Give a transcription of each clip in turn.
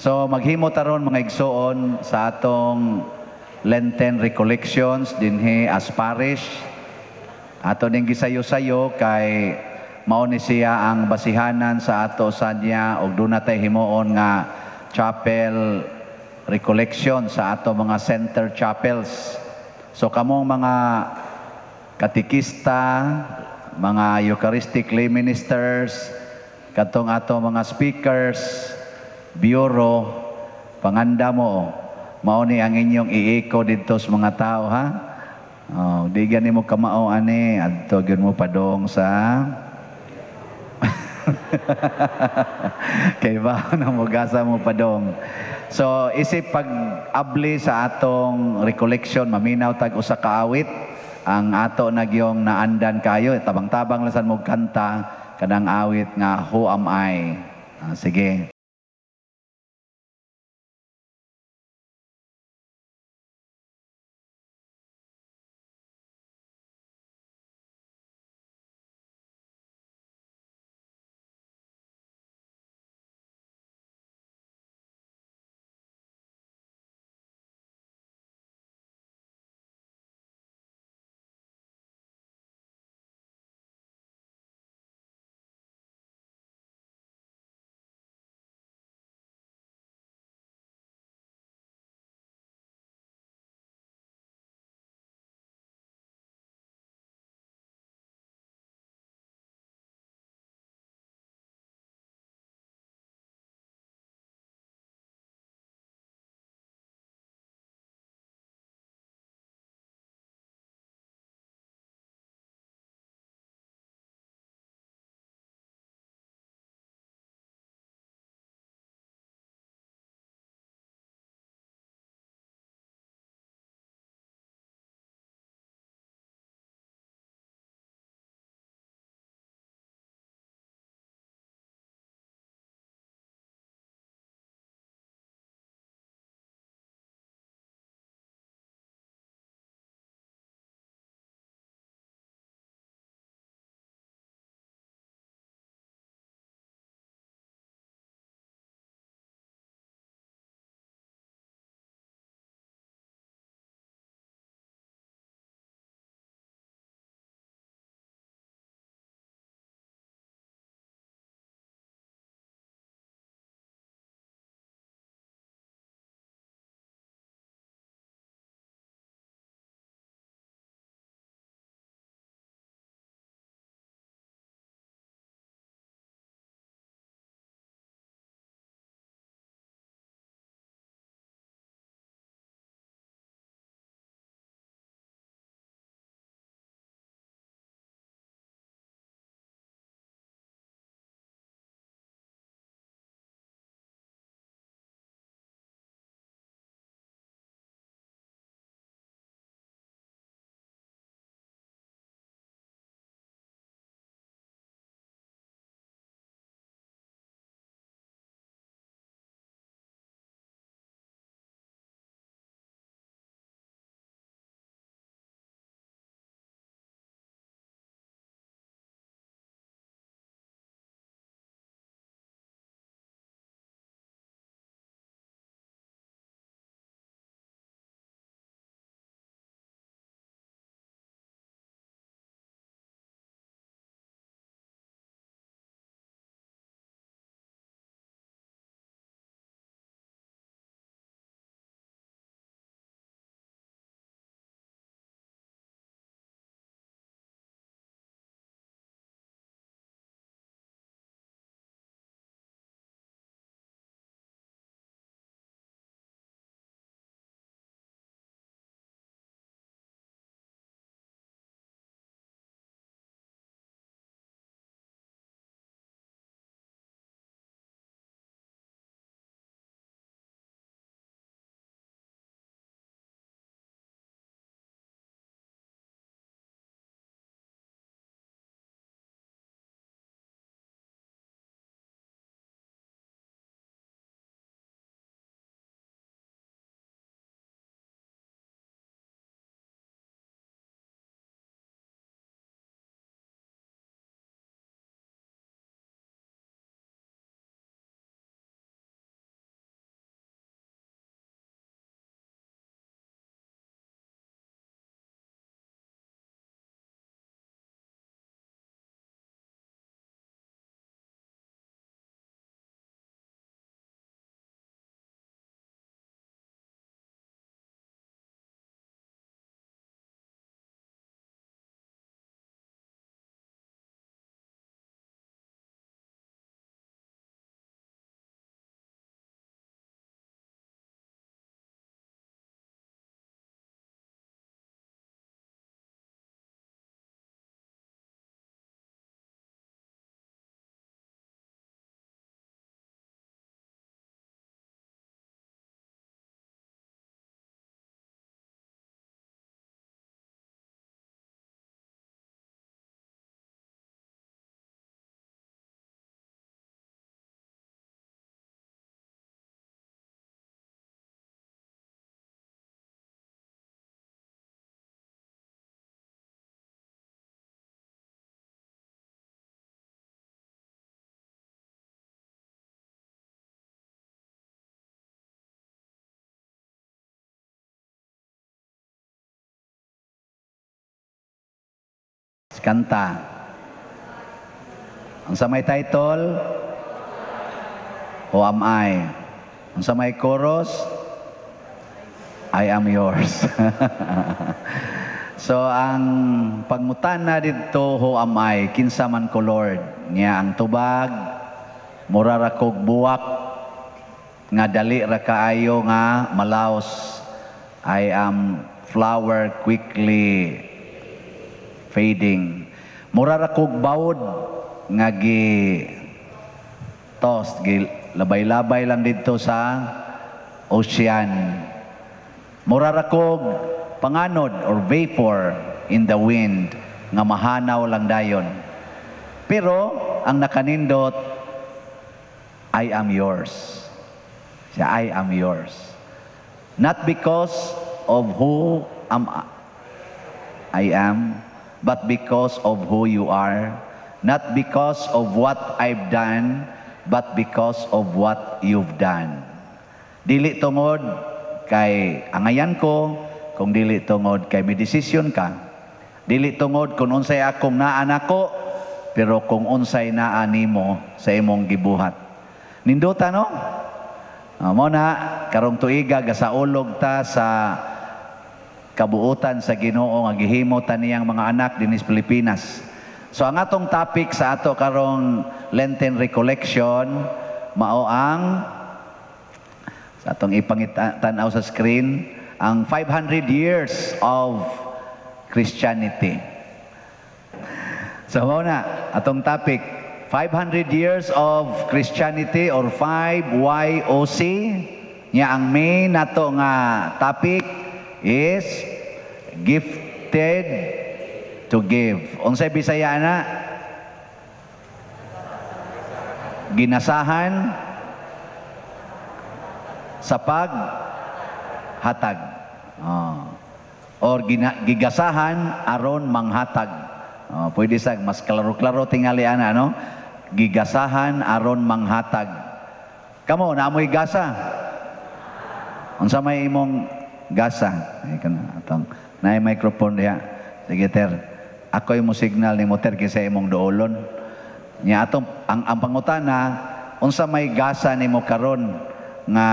So maghimo taron mga igsoon sa atong Lenten recollections dinhi as parish. Ato ning gisayo-sayo kay mao ni siya ang basihanan sa ato sa niya og doon natay himuon nga chapel recollection sa ato mga center chapels. So kamong mga katikista, mga Eucharistic lay ministers, katong ato mga speakers, bureau, panganda mo, mao ni ang inyong i-echo dito sa mga tao, ha? Oh, di gani mo kamao ani, adto gyud mo padong sa kay ba na mo gasa mo padong. So isip pag-abli sa atong recollection, maminaw tag usa ka awit ang ato nagyong naandan kayo, tabang-tabang lasan mo kanta kanang awit nga Who Am I? Sige. Kanta. Ang sa may title, Who Am I? Ang sa may chorus, I am yours. So, ang pagmutana dito, Who am I? Kinsa man ko, Lord. Niya ang tubag, mura ra kog buwak, nga dali ra kaayo nga malaos. I am flower quickly fading. Mura ra kog bawod nga toss, labay-labay lang dito sa ocean. Mura ra kog panganod or vapor in the wind nga mahanaw lang dayon. Pero ang nakanindot, I am yours. Siya, I am yours. Not because of who I am, but because of who you are. Not because of what I've done, but because of what you've done. Dili tungod kay angayan ko, kung dili tungod kay may desisyon ka. Dili tungod kung unsay akong naan ako, pero kung unsay naa nimo sa imong gibuhat. Ninduta, no? Mo na, karong tuiga, gasaulog ta sa kabuutan sa Ginoo nga gihimo ta niyang mga anak dinis Pilipinas. So ang atong topic sa ato karong Lenten Recollection mao ang sa atong ipangitanaw sa screen ang 500 years of Christianity. So mao na atong topic, 500 years of Christianity or 5YOC. Nya ang main nato nga topic is gifted to give. Unsay Bisaya na? Ginasahan sa paghatag. Or gigasahan aron manghatag. Pwede sa mas klaro-klaro tingali ana, no? Gigasahan aron manghatag. Kamo naamoy gasa? Unsa may imong gasa? Ay kana atong naay microphone diha. Sige ter. Ako imo signal ni mo ter kisa imong doolon. Nya atong ang pangutana, unsa may gasa nimo karon nga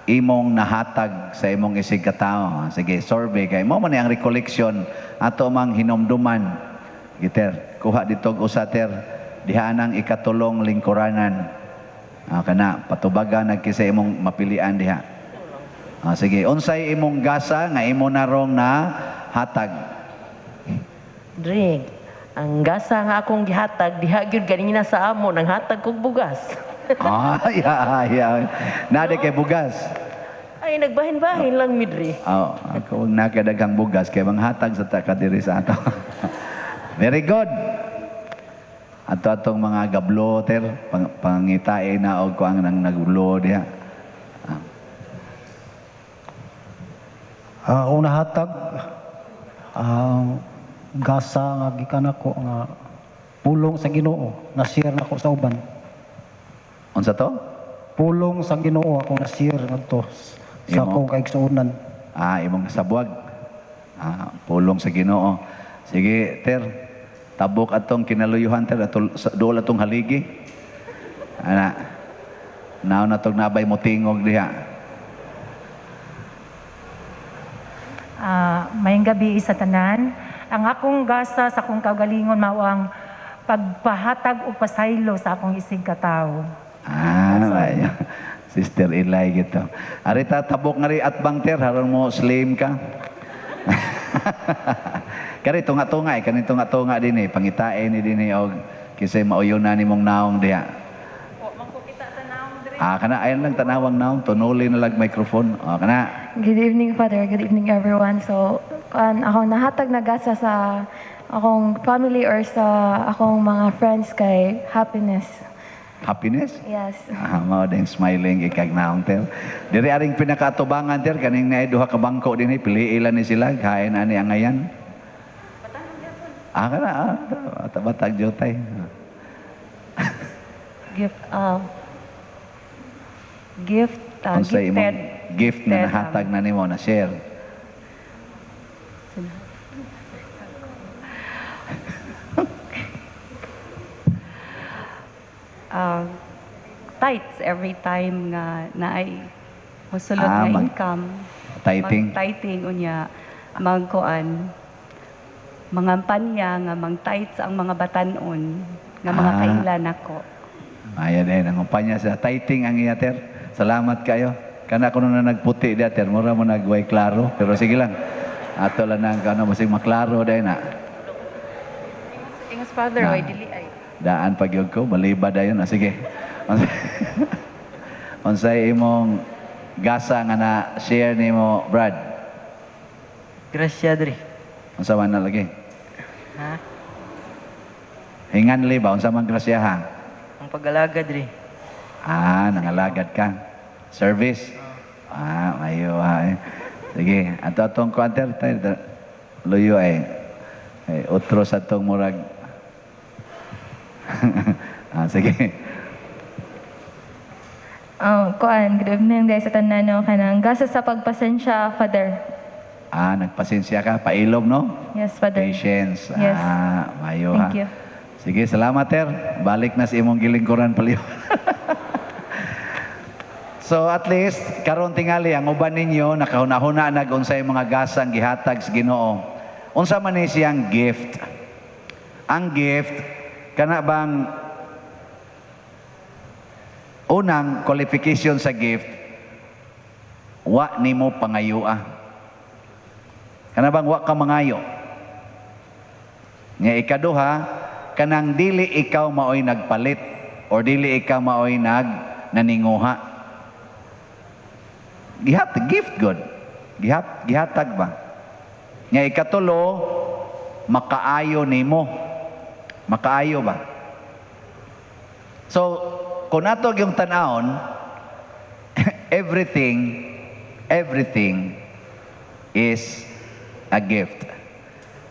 imong nahatag sa imong isig katao. Sige, survey kay mo man ang recollection ato mang hinumduman. Giter, kuha dito usa ter diha nang ikatulong lingkuranan. Kana patubagan nagkisa imong mapilian diha. Sige, unsay imong gasa nga imo narong na hatag? Drink. Ang gasa nga akong gihatag diha gyud ganina sa amo nang hatag kog bugas. Yeah. Nade kay bugas. Ay nagbahin-bahin lang midri. Ako wag nakadaghang bugas kay manghatag sa takadiri sa ato. Very good. Atong mga gabloter pangitae na og kuang nang nagbulo diha. Una hatag gasa nga gikan ako nga pulong sa Ginoo na share nako sa uban. Unsa to? Pulong sa Ginoo ako na share ngadto sa akong kaigsuonan. Imong sabuag. Pulong sa Ginoo. Sige, ter. Tabok atong kinaluyuhan ter dool atong haligi. Ana. Naon natong nabay mo tingog diha. Mayong gabi sa tanan. Ang akong gasa sa akong kaugalingon mao ang pagpahatag o pasaylo sa akong isig katao. Sister Eli gito. Arita tabok nga ri at bangter haron mo slim ka. Kani tunga-tunga kani tunga-tunga dinhi pangitae ni dinhi og kisay mauyon na nimong naong diha. Mangkukita sa naong diri. Kana ayon lang tanawang naong tunuli na lag microphone. Kana. Good evening, Father. Good evening, everyone. So, akong nahatag na gasa sa akong family or sa akong mga friends kay happiness. Happiness? Yes. Mao din smiling ikag naong ter. Diri aring pinakatubangan ter kaning naay duha ka bangko dinhi pili ilan ni sila kain ani angayan. Kana batag jotay. Gifted. Gift na nahatag na nimo na share. every time nga naay mosulod nga mag- income. Tithing. Mag-tithing unya magkuan mga panya nga mang-tithe sa ang mga batanon nga mga Ah. kainglan nako. Ayan eh, nangumpanya sa tithing ang iyater. Salamat kayo. Kana ko na nagputi dater, mura mo nagway klaro. Pero sige lang. Ato lang nang kano masing maklaro dahil na. Ingas Father, Na. ay dili ay. Daan pagyod ko, baliba dayon. Sige. Unsay imong gasa nga na share nimo, Brad? Grasya diri. Unsa man na lagi? Ha? Hinganli ba unsa man grasya ha? Ang pag-alaga diri. Ah, nangalagad ka. Service. Ah, mayo ha. Sige, ato atong kwanter tayo luyo ay utro sa atong murag. Sige. Kuan, good evening guys sa tanan no kanang gasa sa pagpasensya, Father. Nagpasensya ka, pailom no? Yes, Father. Patience. Yes. Mayo ha. Thank you. Sige, salamat ter. Balik na sa imong gilingkuran paliw. So at least karon tingali ang uban ninyo nakahuna-huna nag unsay mga gasang gihatag sa Ginoo. Unsa man ni siyang gift? Ang gift kana bang unang qualification sa gift wa nimo pangayua. Kana bang wa ka mangayo? Nga ikaduha, kanang dili ikaw maoy nagpalit or dili ikaw maoy naninguha. Gift good. Gihatag ba? Nga ikatulo, makaayo nimo. Makaayo ba? So, kung nato yung tanahon, everything is a gift.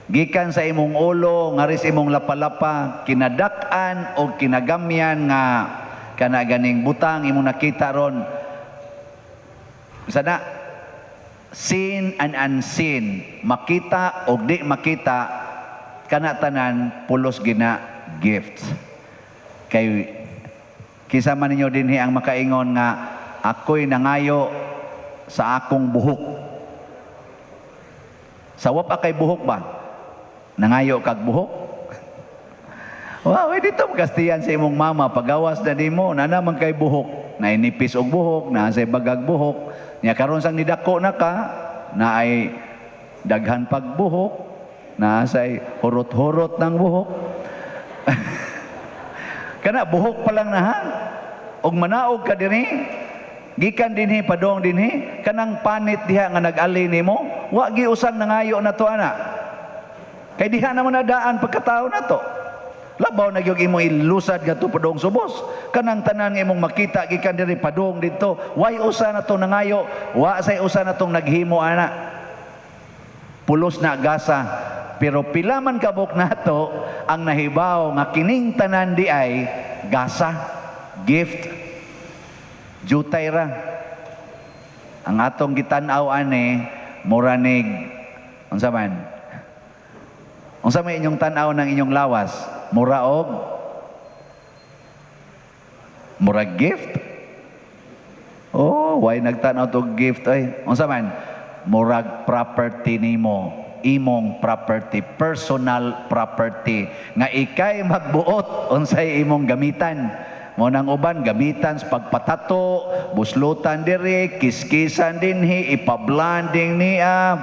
Gikan sa imong ulo, nga ris imong lapalapa, kinadak-an o kinagamyan nga kana ganing butang imong nakita ron. Sana seen and unseen, makita o di makita, kana tanan pulos gina gifts. Kay kisa man ninyo dinhi ang makaingon nga ako'y nangayo sa akong buhok. Sawap akay buhok ba? Nangayo kag buhok? Wow, dito magastiyan sa imong mama pagawas na nimo na naman kay buhok. Na inipis og buhok, na sa bagag buhok. Nya karon sang nidako na ka, na ay daghan pag buhok, na say hurot-hurot ng buhok. Kana buhok pa lang na ha. Og manaog ka dinhi, gikan dinhi padong dinhi, kanang panit diha nga nag-ali nimo, wa gi usang nangayo na to ana. Kay diha naman nadaan pagkatao na to. Labaw na gyud imo ilusad gadto padong subos. Kanang tanan nga imong makita gikan diri padong didto, way usa na to nangayo, wa say usa na tong naghimo ana. Pulos na gasa. Pero pila man kabuk nato ang nahibaw nga kining tanan di ay gasa, gift, jutay ra. Ang atong gitan-aw ani muranig unsa man? Unsa may inyong tan-aw ng inyong lawas? Mura og murag gift? Oh, why nagtan-aw to gift ay? Unsa man? Murag property nimo, imong property, personal property nga ikay magbuot unsay imong gamitan. Mo nang uban gamitan sa pagpatato, buslutan diri, kiskisan dinhi, ipablanding niya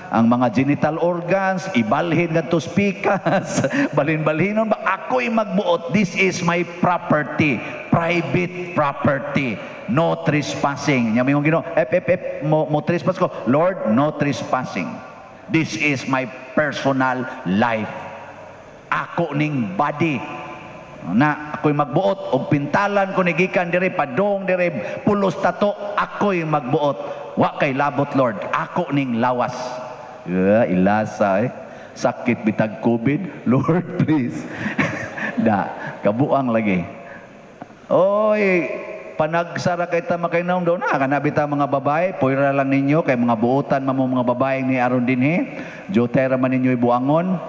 ang mga genital organs, ibalhin ngadto spikas, balhin-balhinon ba ako'y magbuot. This is my property, private property. No trespassing. Nya mingon Ginoo, mo trespass ko. Lord, no trespassing. This is my personal life. Ako ning body. Na ako'y magbuot og pintalan ko ni gikan diri padong diri pulos tato, ako'y magbuot. Wa kay labot Lord, ako ning lawas. Ilasa sakit bitag COVID. Lord please. Da kabuang lagi. Oy, panagsara kay ta makainom daw na kana bita mga babae, puira lang ninyo kay mga buotan mamo mga babae ni aron dinhi. Jotay ra man ninyo ibuangon.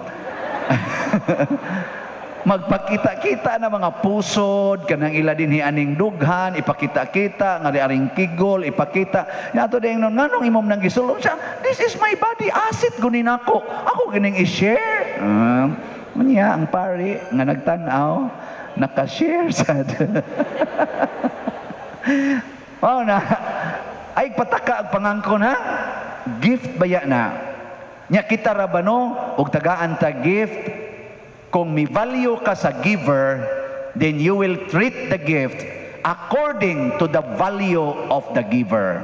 Magpakita-kita na mga pusod, kanang ila dinhi aning dughan, ipakita-kita, nga di aring kigol, ipakita. Nga to ding nun, nganong imong nang gisulong siya, this is my body, asset gunin ako. Ako gining i-share. Unya, ang pari, nga nagtanaw, naka-share sad. Oh na, ay pataka ang pangangkon ha? Gift baya na. Nya kita rabano, og tagaan ta gift, kung may value ka sa giver, then you will treat the gift according to the value of the giver.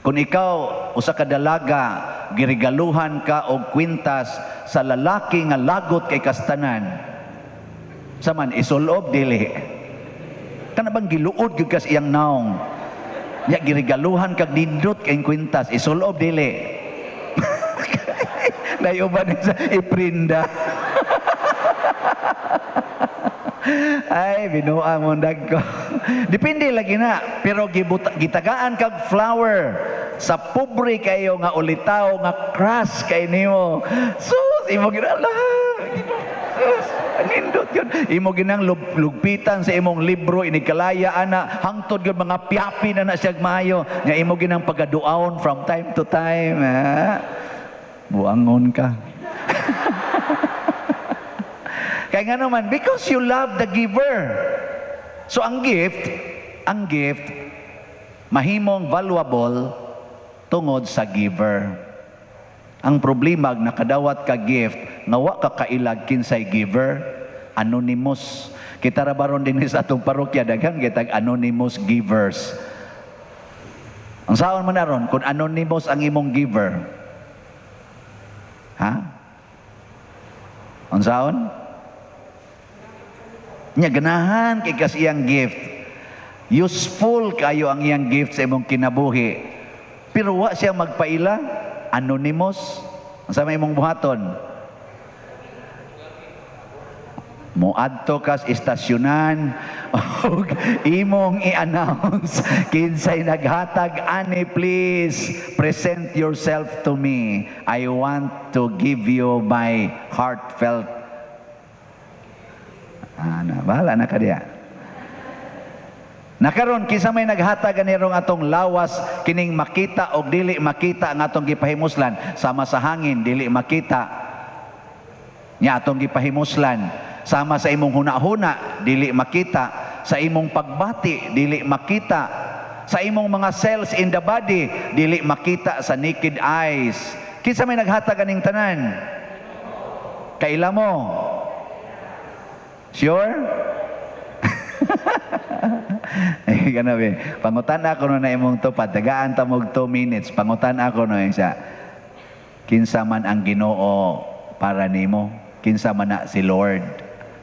Kung ikaw, usa ka dalaga, girigaluhan ka og kwintas sa lalaki nga lagot kay kastanan, saman isulob dili. Kana bang giluod gyud ka sa iyang naong? Ya girigaluhan kag nindot kay kwintas, isulob dili. Nayuban sa iprinda. Ay, binuang mo ko. Depende lagi na. Pero gitagaan kag flower sa pobre kayo nga ulitaw nga crush kay nimo. Sus, imo ginala. Sus, nindot yun. Imo ginang lugpitan sa imong libro, inikalaya ana, hangtod yun mga piapi na siyag maayo. Nga imo ginang pagaduaon from time to time. Ha? Buangon ka. Kaya nga naman, because you love the giver. So ang gift, mahimong valuable tungod sa giver. Ang problema, nakadawat ka gift, nawa ka kailag kinsay giver, anonymous. Kita rabaron din sa atong parokya, daghang kitag anonymous givers. Ang saon man naron, kung anonymous ang imong giver, ha? Ang saon? Nya ganahan kay kas iyang gift. Useful kayo ang iyang gift sa imong kinabuhi. Pero wa siya magpaila, anonymous. Sa may imong buhaton. Moadto kas istasyonan og imong i-announce kinsay naghatag ani, please present yourself to me. I want to give you my heartfelt. Bahala na ka diya. Nakaron kinsa may naghatag anirong atong lawas kining makita og dili makita ang atong gipahimuslan, sama sa hangin dili makita nya atong gipahimuslan, sama sa imong hunahuna dili makita, sa imong pagbati dili makita, sa imong mga cells in the body dili makita sa naked eyes. Kinsa may naghatag aning tanan? Kaila mo? Sure? Ay, ganabi. Pangutan ako no na imong tupad. Tagaan ta mog 2 minutes. Pangutan ako no siya. Kinsa man ang Ginoo para nimo? Kinsa man na si Lord?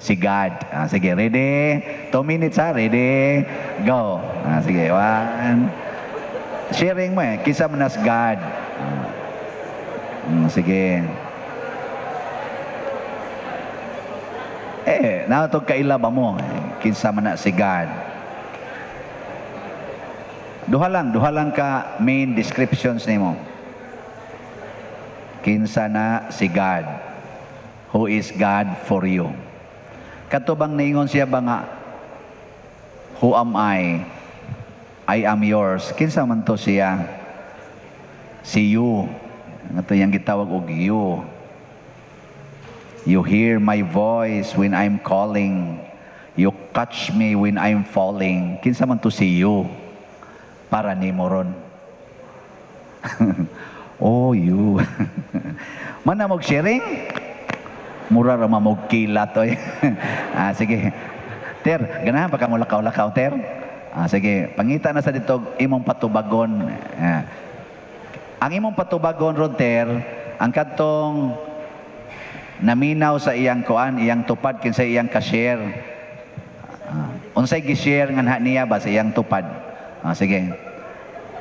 Si God. Sige, ready? 2 minutes ha? Ready? Go. Sige, 1. Sharing mo kinsa man na si God? Sige. Nautog kailaba mo. Kinsa man na si God. Duha lang ka main descriptions nimo. Kinsa na si God. Who is God for you? Katubang niingon siya ba nga, who am I? I am yours. Kinsa man to siya? Si you. Ito yung gitawag og you. You hear my voice when I'm calling. You catch me when I'm falling. Kinsa man to si you? Para nimo ron. Oh, you. Man na mog sharing? Mura ra mamog kilat oy. Sige. Ter, ganahan pa kang lakaw-lakaw, Ter? Sige, pangita na sa dito imong patubagon. Ang imong patubagon ron, Ter, ang kadtong naminaw sa iyang kuan, iyang tupad kinsa iyang ka-share. Unsay gi-share nga niya ba sa iyang tupad? Sige.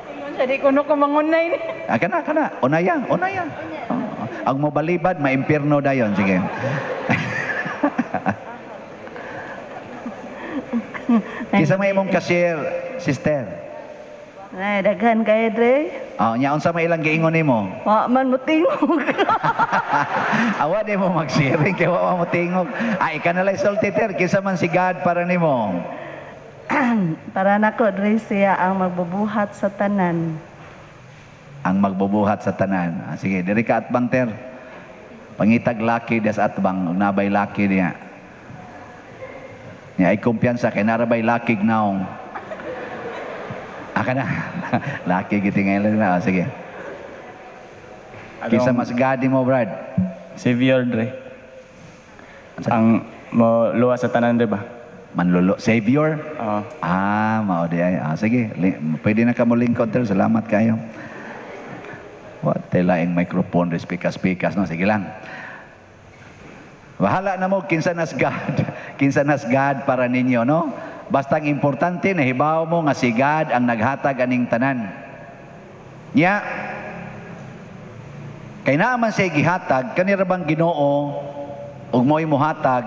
Ingon sa di kuno ko mangunay ni. Kana. Unaya. Ang mobalibad, maimpirno dayon. Sige. Kisa may imong ka-share, sister. Ay, daghan kayo, Dre. Oh, nya unsa may ilang giingon nimo? Wa man mo tingog. Awa di mo mag-sharing kay wa mo tingog. Ay kanalay soltiter kinsa man si God para nimo. Para nako, Dre, siya ang magbubuhat sa tanan. Ang magbubuhat sa tanan. Ah, sige, diri ka atbang ter. Pangitag laki des atbang ug nabay laki niya. Niya ay kumpiyansa kay narabay laki gnaong. Aka na. Laki giti ngayon na. Oh, sige. Kisa mas gadi mo, Brad. Savior, Dre. Ang mo luwa sa tanan, Dre ba? Manlulo. Savior? Oo. Mao di ay. Sige. Pwede na ka mo lingkod, Ter. Salamat kayo. What laing microphone, speakas-speakas, no? Sige lang. Bahala na mo, kinsa nas God. Kinsa nas God para ninyo, no? Basta ang importante na hibaw mo nga si God ang naghatag aning tanan. Nya, kay naaman siya gihatag, kanira bang Ginoo, ug mo'y muhatag,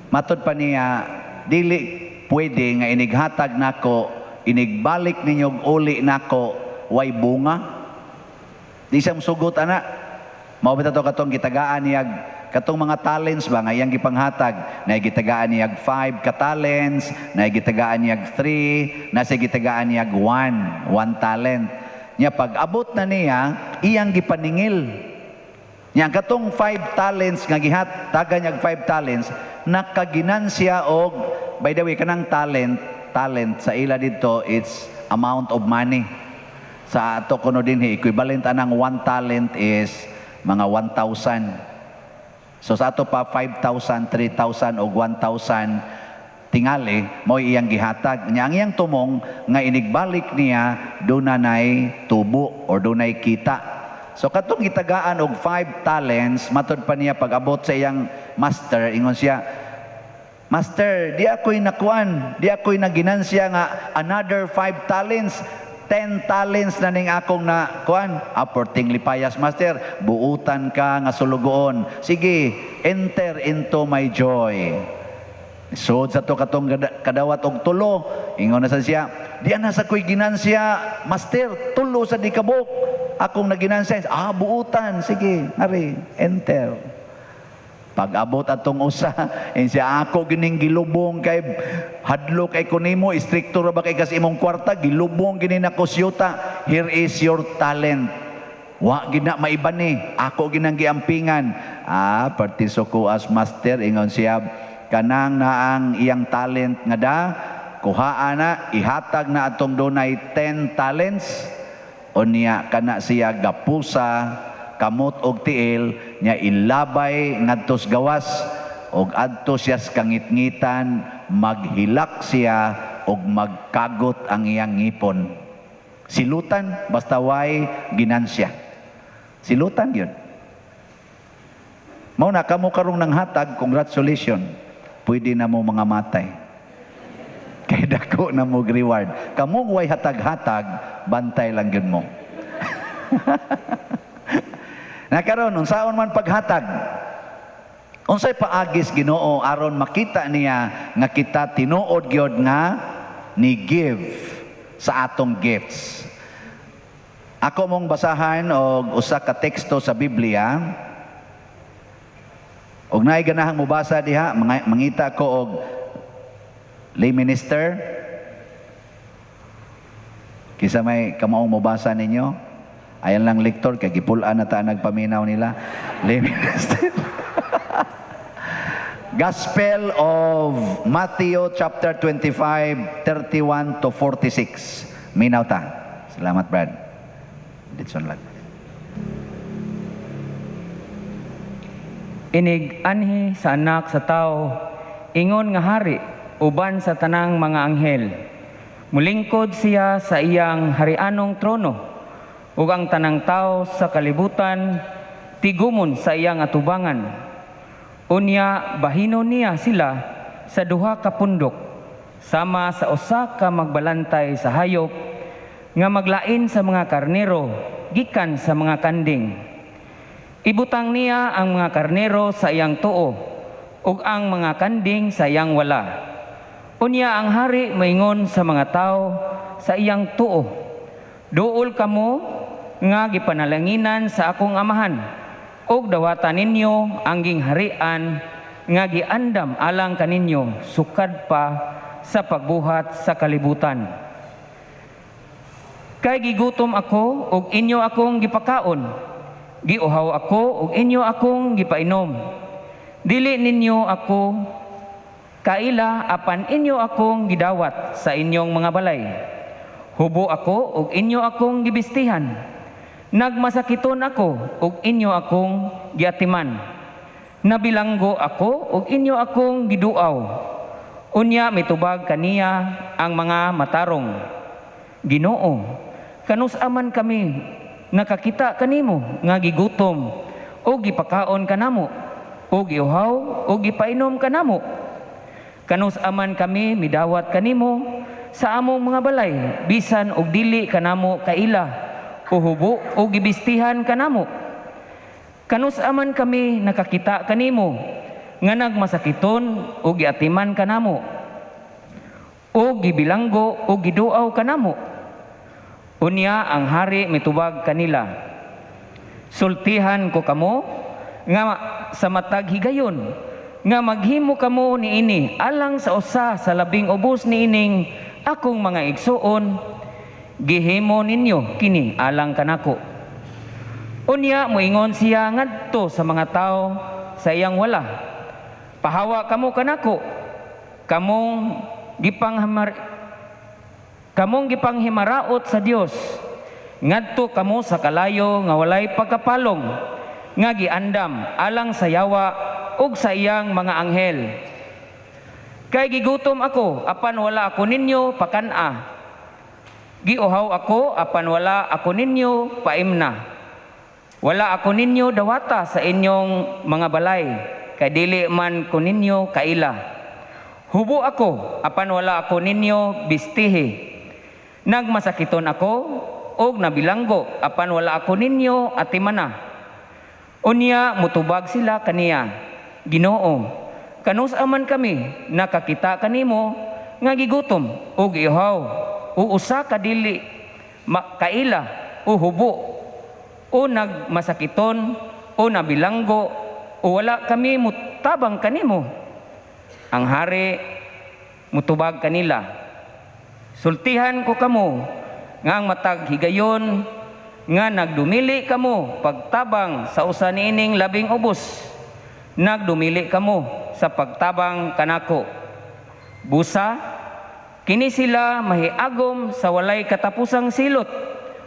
matod pa niya, dili pwede nga inighatag nako, inigbalik ninyong uli nako, way bunga. Di siya musugot, ana. Mao ba ito katong gitagaan niyag, katong mga talents ba nga iyang gipanghatag, na gitagaan niyag 5 ka talents, na gitagaan niyag 3, na sa gitagaan niyag 1 talent. Nya pag abot na niya, iyang gipaningil. Nya katong 5 talents nga gihatagan niyag 5 talents, nakaginansya og, by the way, kanang talent sa ila dito, it's amount of money. Sa ato kuno dinhi, equivalent anang 1 talent is mga 1,000. So sa ato pa 5,000, 3,000 o 1,000 tingali mo iyang gihatag. Nya ang iyang tumong nga inigbalik niya dunay tubo or dunay kita. So katong gitagaan og 5 talents, matod pa niya pag abot sa iyang master, ingon siya, Master, di ako'y nakuan, di ako'y naginansya nga another 5 talents. 10 talents na ning akong na kuan, aporting lipayas, Master, buutan ka nga sulugoon. Sige, enter into my joy. So sa to katong kadawat og tulo, ingon na sa siya, di ana sa ko'y ginansya, Master, tulo sa di kabuk. Akong naginansya, buutan, sige, ari, enter. Pag-abot atong usa, siya ako gining gilubong kay hadlo kay kunimo, istrikto ra ba kay kas imong kwarta, gilubong gini nako siyuta, here is your talent. Wa gina maiba ni, ako ginang giampingan. Partiso ko as master, ingon siya, kanang naang iyang talent nga da, kuhaan na, ihatag na atong dunay 10 talents, o niya kana siya gapusa, kamot og tiil, nya ilabay ngadtos gawas, og adto siya sa kangitngitan, maghilak siya, og magkagot ang iyang ngipon. Silutan, basta way ginansya. Silutan yun. Mao na kamo karong nang hatag, congratulations. Pwede na mo mga matay. Kay dako na mo reward. Kamong way hatag-hatag, bantay lang yun mo. Nakaroon, unsaon man paghatag. Unsay paagis Ginoo aron makita niya nga kita tinuod gyud nga ni give sa atong gifts. Ako mong basahan og usa ka teksto sa Biblia. Og naay ganahang mobasa diha, mangita ko og lay minister. Kisa may kamaong mobasa ninyo? Ayan lang lektor, kay gipulaan na ta nagpaminaw nila. Lay minister. Gospel of Matthew chapter 25, 31 to 46. Minaw ta. Salamat, Brad. Ditson lang. Inig anhi sa anak sa tao, ingon nga hari, uban sa tanang mga anghel. Mulingkod siya sa iyang harianong trono, ug ang tanang tao sa kalibutan, tigumon sa iyang atubangan. Unya, bahino niya sila sa duha ka pundok, sama sa usa ka magbalantay sa hayop, nga maglain sa mga karnero, gikan sa mga kanding. Ibutang niya ang mga karnero sa iyang tuo, ug ang mga kanding sa iyang wala. Unya ang hari moingon sa mga tao sa iyang tuo, duol kamo nga gipanalanginan sa akong amahan, ug dawatan ninyo ang gingharian nga giandam alang kaninyo sukad pa sa pagbuhat sa kalibutan. Kay gigutom ako ug inyo akong gipakaon, giuhaw ako ug inyo akong gipainom. Dili ninyo ako kaila apan inyo akong gidawat sa inyong mga balay. Hubo ako ug inyo akong gibistihan. Nagmasakiton ako ug inyo akong giatiman. Nabilanggo ako ug inyo akong giduaw. Unya mitubag kaniya ang mga matarong, Ginoo, kanus-aman kami nakakita kanimo nga gigutom o gipakaon kanamo o giuhaw o gipainom kanamo. Kanus-aman kami midawat kanimo sa among mga balay bisan og dili kanamo kaila o hubo o gibistihan kanamo. Kanus-aman kami nakakita kanimo nga nagmasakiton o giatiman kanamo o gibilanggo o giduaw kanamo. Unya ang hari mitubag kanila, sultihan ko kamo nga sa matag higayon nga maghimo kamo niini alang sa usa sa labing ubos niining akong mga igsuon, gihimo ninyo kini alang kanako. Unya moingon siya ngadto sa mga tao sa iyang wala, pahawa kamo kanako, kamong gipanghimaraot sa Dios, ngadto kamo sa kalayo nga walay pagkapalong, nga giandam alang sa yawa ug sa iyang mga anghel. Kay gigutom ako apan wala ako ninyo pakana, giuhaw ako apan wala ako ninyo paimna. Wala ako ninyo dawata sa inyong mga balay, kay dili man ko ninyo kaila. Hubo ako apan wala ako ninyo bistihi. Nagmasakiton ako og nabilanggo apan wala ako ninyo atimana. Unya mutubag sila kaniya, Ginoo, kanus-aman kami nakakita kanimo nga gigutom og ihaw o usa ka dili kaila o hubo o nagmasakiton o nabilanggo o wala kami mutabang kanimo. Ang hari mutubag kanila, sultihan ko kamo nga ang matag higayon nga nagdumili kamo pagtabang sa usa niining labing ubos, nagdumili kamo sa pagtabang kanako. Busa kini sila mahiagom sa walay katapusang silot,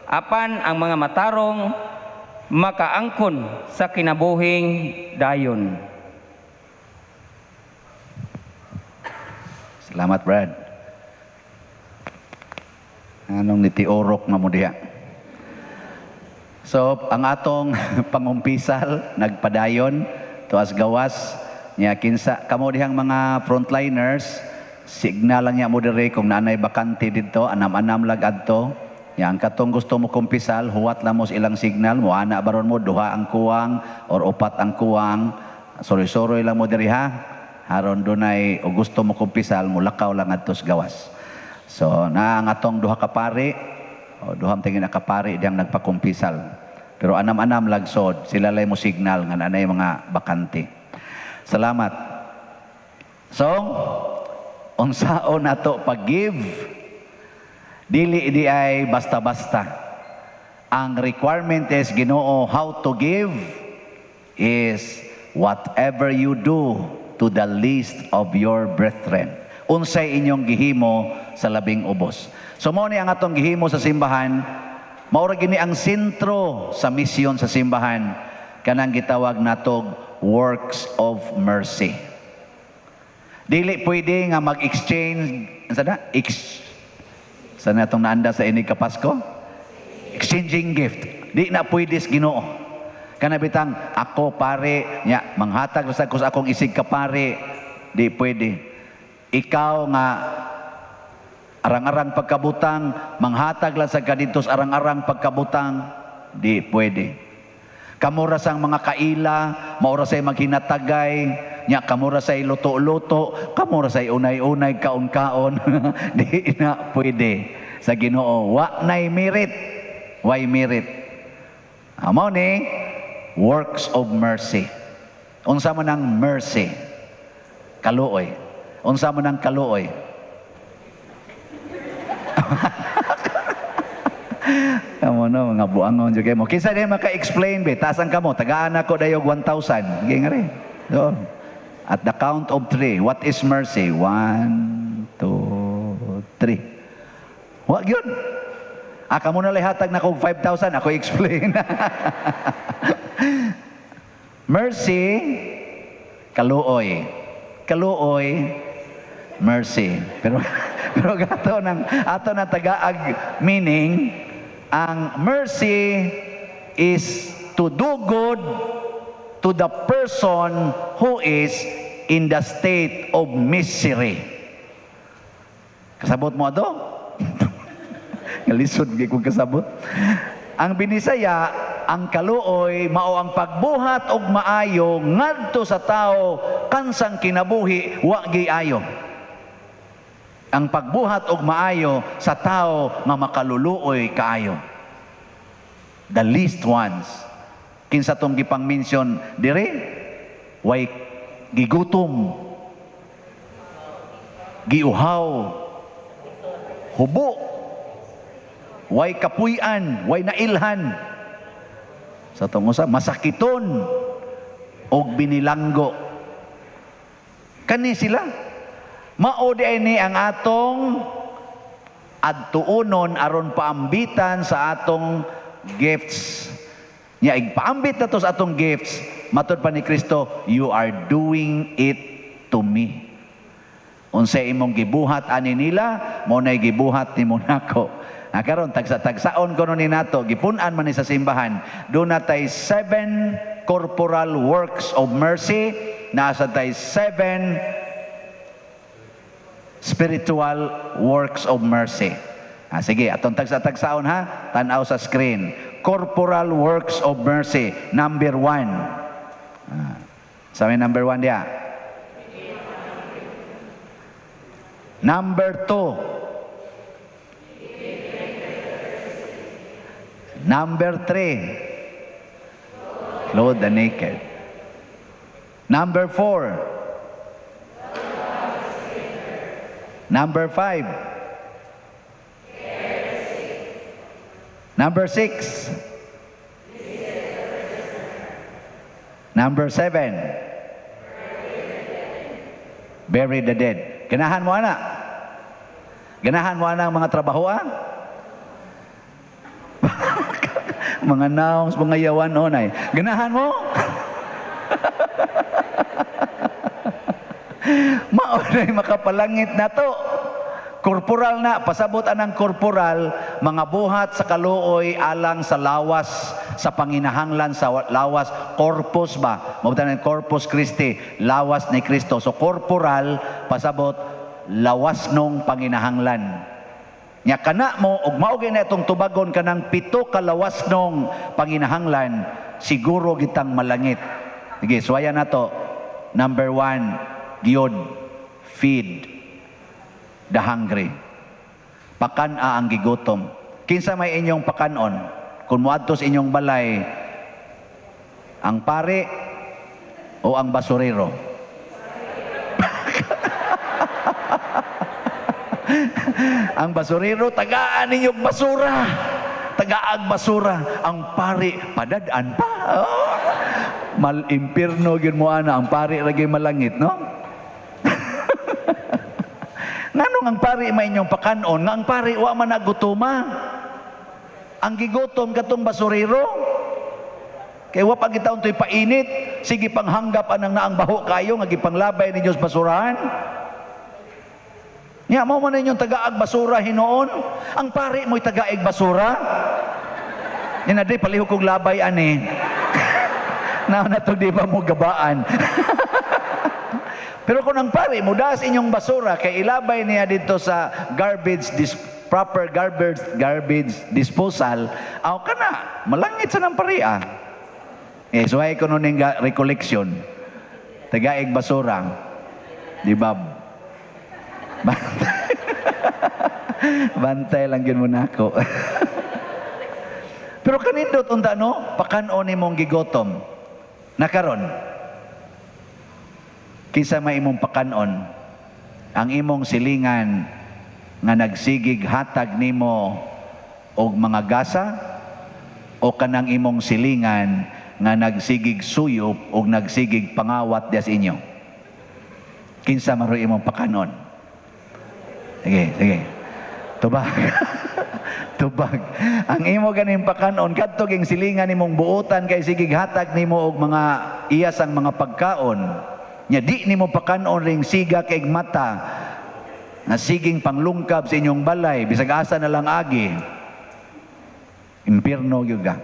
apan ang mga matarong makaangkon sa kinabuhing dayon. Salamat, Brad. Anong nitiorok nga mo diha? So, ang atong pangumpisal, nagpadayon, tuas gawas, niya kinsa, kamo dihang mga frontliners, signal lang niya mo dire kung naanay bakante dito, anam-anam lagad to. Yang katong gusto mo kumpisal, huwat lang mo sa ilang signal, mo ana baron mo, duha ang kuwang, or upat ang kuwang, soroy-soroy lang mo diri ha. Haron dunay o gusto mo kumpisal, mulakaw lang adtos gawas. So, na ang atong duha ka pari, o duham tingin na kapari diyang nagpakumpisal. Pero anam-anam lagsod, sila lay mo signal nga nanay mga bakante. Salamat. So, unsaon nato pag-give? Dili di ay basta-basta. Ang requirement is, Ginoo, how to give is whatever you do to the least of your brethren. Unsay inyong gihimo sa labing ubos. So mao ni ang atong gihimo sa simbahan, mao ra gini ang sentro sa misyon sa simbahan, kanang gitawag natog works of mercy. Dili pwede nga mag-exchange, sana itong naanda sa inig kapasko? Exchanging gift. Di na pwede sa Ginoo. Kanabitang, ako pare, nya, manghatag sa akong isig ka pare, di pwede. Ikaw nga, arang-arang pagkabutang, manghatag lang sa kadintos arang-arang pagkabutang, di pwede. Kamura sang mga kaila, maura say maghinatagay, nya kamura say luto-luto, kamura say unay-unay kaon-kaon. Di na pwede sa Ginoo. Wa nay merit. Why merit? Amo ni works of mercy. Unsa man ang mercy? Kaluoy. Unsa man ang kaluoy? Kamo no, mga buangon jud mo. Kinsa di maka-explain be? Tasan kamo, tagaan ako dayog 1,000. Sige nga rin. Doon. At the count of 3, what is mercy? 1, 2, 3. Wa gyud. Kamo na lihatag na kog 5,000, ako explain. Mercy, kaluoy. Kaluoy, mercy. Pero ato ng tagaag meaning, ang mercy is to do good to the person who is in the state of misery. Kasabot mo ato? Kalisod kung kasabot. Ang binisaya, ang kaluoy mao ang pagbuhat og maayo ngadto sa tao kansang kinabuhi wa giayo. Ang pagbuhat og maayo sa tao nga makaluluoy kaayo. The least ones. Kinsa tong gipang mention dire? Way gigutom, giuhaw, hubo, way kapuy-an, way nailhan. Sa tong usa masakiton og binilanggo. Kani sila mao ni ang atong adtuonon aron paambitan sa atong gifts. Nya igpaambit nato sa atong gifts, matud pa ni Kristo, you are doing it to me. Unsay imong gibuhat ani nila, mo nay gibuhat nimo nako. Karon tagsa-tagsaon kuno ni nato, gipun-an man ni sa simbahan. Doon natay 7 corporal works of mercy, nasa tay 7 spiritual works of mercy. Sige, atong tagsa-tagsaon ha, tanaw sa screen. Corporal works of mercy, number 1. Sa may number 1 dia. Number 2. Number 3. Clothe the naked. Number 4. Number 5. Number 6. Number 7. Bury the dead. Ganahan mo ana? Ganahan mo ana ang mga trabaho mga naong, mga yawan onay. Ganahan mo? Maunay makapalangit na to. Korporal na, pasabot anang korporal, mga buhat sa kaluoy alang sa lawas, sa panginahanglan sa lawas, corpus ba? Mabutan ng Corpus Christi, lawas ni Kristo. So korporal, pasabot, lawas nung panginahanglan. Nya kana mo, ug maugay na itong tubagon kanang 7 kalawas nung panginahanglan, siguro gitang malangit. Sige, suwaya na to. Number 1, giyod, feed the hungry. Pakan-a ang gigutom. Kinsa may inyong pakanon? Kung muadtos inyong balay, ang pare o ang basurero? Ang basurero, tagaan ninyong basura. Tagaag basura. Ang pare, padadaan pa. Oh. Mal-impirno yun mo ana. Ang pare lagi malangit, no? Nganong ang pari may inyong pakanon, nga ang pari wa man nagutuma. Ang gigutom katong basurero. Kay wa pa gitaon to'y painit, sige panghanggap anang naang baho kayo, nga gipanglabay ni Diyos basurahan. Nya mo man inyong tagaag basura hinoon, ang pari mo'y tagaig basura. Yan na di, palihog kong labay ani. Na to di ba mo gabaan? Pero kung ang pari, mudas inyong basura, kay ilabay niya dito sa proper garbage disposal, aw ka na, malangit sa ng pariya. So ay ko nun recollection. Tagaig basura. Di ba? Bantay lang yun muna ako. Pero kanindot unta no, pakanon nimong gigotom. Nakaron. Kisa may imong pakanon, ang imong silingan nga nagsigig hatag nimo og mga gasa o kanang imong silingan nga nagsigig suyop o nagsigig pangawat dias inyo. Kinsa maro imong pakanon? Sige. Tubag. Tubag. Ang imo ganing pakanon kadto ging silingan nimong buotan kay sigig hatag nimo og mga iyas ang mga pagkaon. Nya di nimo pakanon ring siga kay mata na siging panglungkab sa inyong balay bisag asa na lang agi. Impierno gyud ka.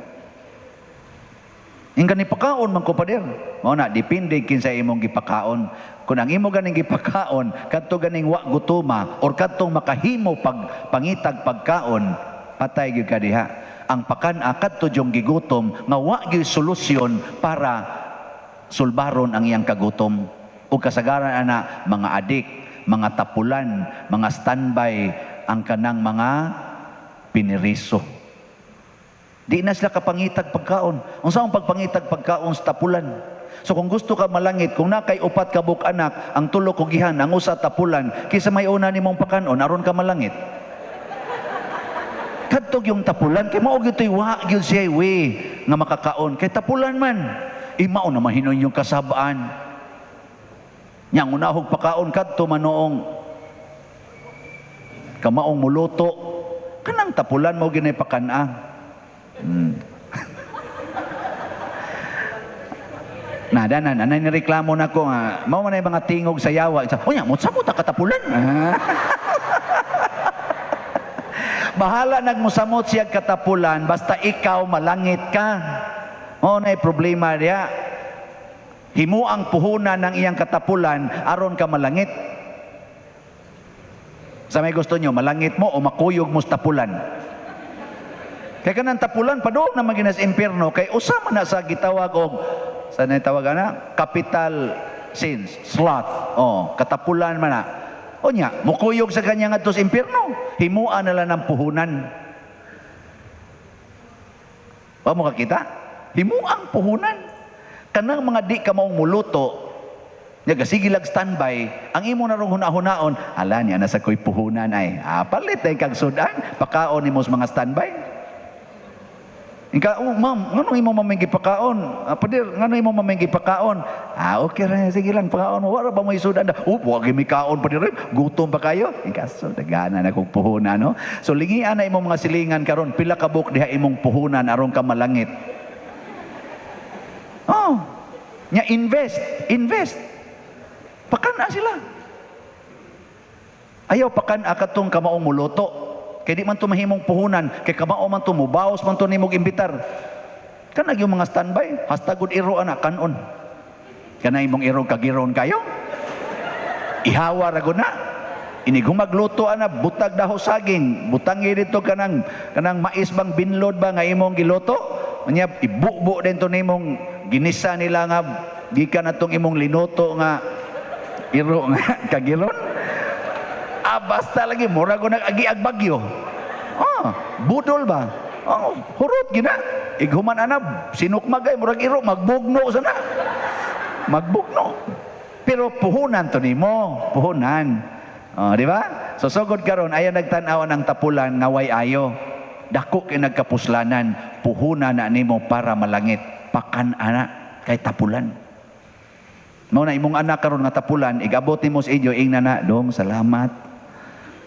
Ingkan ni pakaon man ko pader. Mao na depende kinsa imong gipakaon. Kung ang imo ganing gipakaon kadto ganing wa gutuma or kadtong makahimo pangitag pagkaon, patay gyud ka diha. Ang pakan kadto jong gigutom nga wa gyud solusyon para sulbaron ang iyang kagutom. O kasagaran ana mga adik, mga tapulan, mga standby ang kanang mga piniriso. Di na sila kapangitag pagkaon. Unsa ang pagpangitag pagkaon sa tapulan? So kung gusto ka malangit, kung nakay upat ka buk anak, ang tulo kugihan, ang usa tapulan, kisa may una nimong pakanon, aron ka malangit. Kadtog yung tapulan, kay mao gyud wa gyud siya we nga makakaon. Kay tapulan man, imao na mahinon yung kasabaan. Yang unahog pakaon kadto manoong kamaong muluto, kanang tapulan mo ginay pakana. Nadanan, anay nireklamo na ko nga, mao man ay mga tingog sa yawa. Unya, mo ta katapulan. Bahala nagmusamot siya katapulan, basta ikaw malangit ka. Mao na problema diya. Himo ang puhunan ng iyang katapulan, aron ka malangit. Sa may gusto nyo, malangit mo o makuyog mo sa tapulan. Kaya kanang tapulan, padoog na maginas impierno, kay usama na sa gitawag og saan na tawag na? Capital sins, sloth. Katapulan man na. O niya, mukuyog sa kanya nga to sa impierno. Himuan na lang ng puhunan. Pa mo kakita? Himuang puhunan. Kanang mga di ka maong muluto, niya sige lag standby, ang imo na rong hunaon, ala niya nasa ko'y puhunan ay, palit ay kag sudan, pakaon ni mo mga standby. Ika, ma'am, ngano imo maminggi pakaon? Padir, ngano imo maminggi pakaon? Okay ra, sige lang pakaon mo. Wala ba mo isudan? Wag mi kaon padir, gutom pa kayo. Ika, so dagana na kog puhunan, no? So lingian na imong mga silingan karon, pila ka buk diha imong puhunan aron ka malangit. Nya invest. Pakana sila. Ayaw pakana katong kamaong muluto. Kay di man to mahimong puhunan, kay kamao man to mubaos man to nimog imbitar. Kanag yung mga standby, hastagod iro ana kanon. Kana imong iro kagiron kayo. Ihawa ra gud na. Ini gumagluto ana butag daho saging, butangi dito kanang mais bang binlod ba nga imong giluto. Unya ibubo din to nimong ginisa nila nga gikan atong imong linuto nga iro nga kagiron. Basta lagi mura ko nag-agi bagyo. Budol ba? Hurot gina. Ighuman ana sinukmagay murag iro magbugno sana. Magbugno. Pero puhunan to nimo, puhunan. Di ba? So sugod karon ayo nagtan-aw ng tapulan nga way ayo. Dako kay nagkapuslanan, puhunan na nimo para malangit. Pakan ana kay tapulan. Mao na imong anak karon nga tapulan, igabot nimo sa inyo ing nana, dong salamat.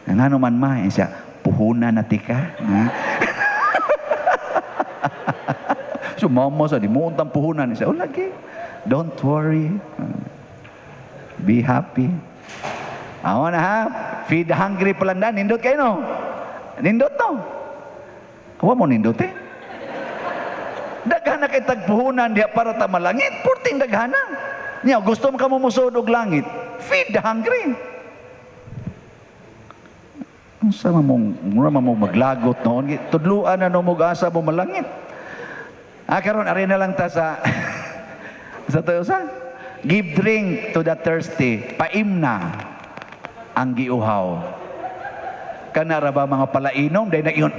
Ngano man ma siya, puhunan na tika. So mama sa di mo untang puhunan siya. Lagi. Don't worry. Be happy. Awan na ha. Feed the hungry palandan. Nindot kayo no? Nindot no? Kawa mo nindot eh? Daghana kay tagpuhunan diya para ta malangit. Purting daghana. Niya, gusto mo ka mo musod og langit. Feed the hungry. Sama mong maglagot noon. Tudluan na no asa mo malangit. Karon ari na lang ta sa sa Give drink to the thirsty. Paimna ang giuhaw. Kana ra ba mga palainom dahil nag-ingon,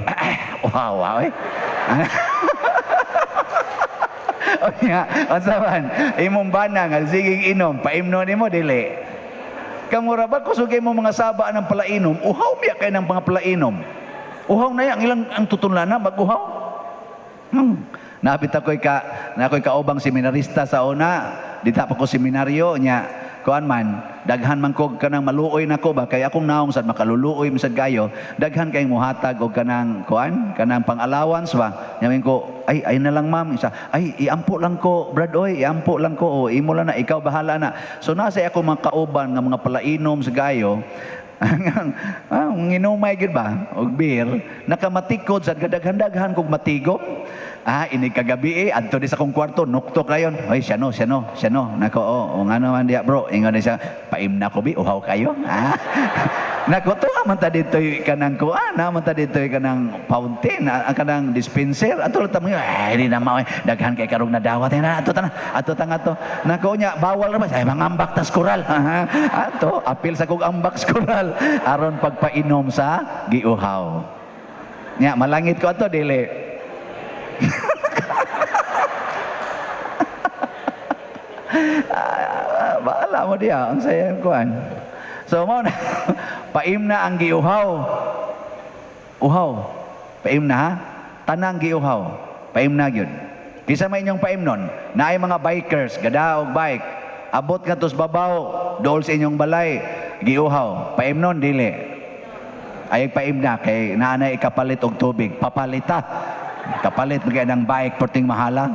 uhaw, eh. O nga, asaman, imong bana nga, sige inom, paimno ni mo, dili. Kamura ba, kusugay mo mga saba ng palainom, uhaw biya kayo ng mga palainom. Uhaw na yan, ilang ang tutunlan na, mag-uhaw. Napit ako'y kaubang seminarista sa una, dita pa ko seminaryo niya, kuan man, daghan man ko kanang maluoy nako ba, kaya akong naong sad makaluluoy misad gayo, daghan kayong muhatag og kanang kuan, kanang pang-allowance ba. Yamin ko, ay na lang ma'am, isa, ay iampo lang ko, brad oy, iampo lang ko, o imo lang na, ikaw bahala na. So nasa ako mga kauban nga mga palainom sa gayo, nginumay gid ba og beer, nakamatikod sa gadaghan-daghan kog matigom. Ini kagabi adto di sa akong kwarto, nuktok rayon. Ay, siya no. Nako, o nga naman diya, bro. Ingon na siya, paimna ko, uhaw kayo. Nako, to man ta dito'y kanang kuan, man ta dito'y kanang fountain, kanang dispenser. Ato lang tamo, di na mao, daghan kay karong nadawat. Ato tanga to. Nako nya, bawal na ba? Ay, mangambak tas kural. Ato, apil sa kong ambak sa kural. Aron pagpainom sa giuhaw. Nya, malangit ko ato, dili. Baala mo diya ang sayang kuan. So mo na paimna ang giuhaw. Paimna ha, tanang giuhaw, paimna gyud. Kisa may inyong paimnon, naay mga bikers gadaog bike, abot nga tos babaw, dool sa inyong balay, giuhaw, paimnon dili. Ay paimna kay naanay ikapalit og tubig, papalita. Kapalit magay ng bike perting mahala.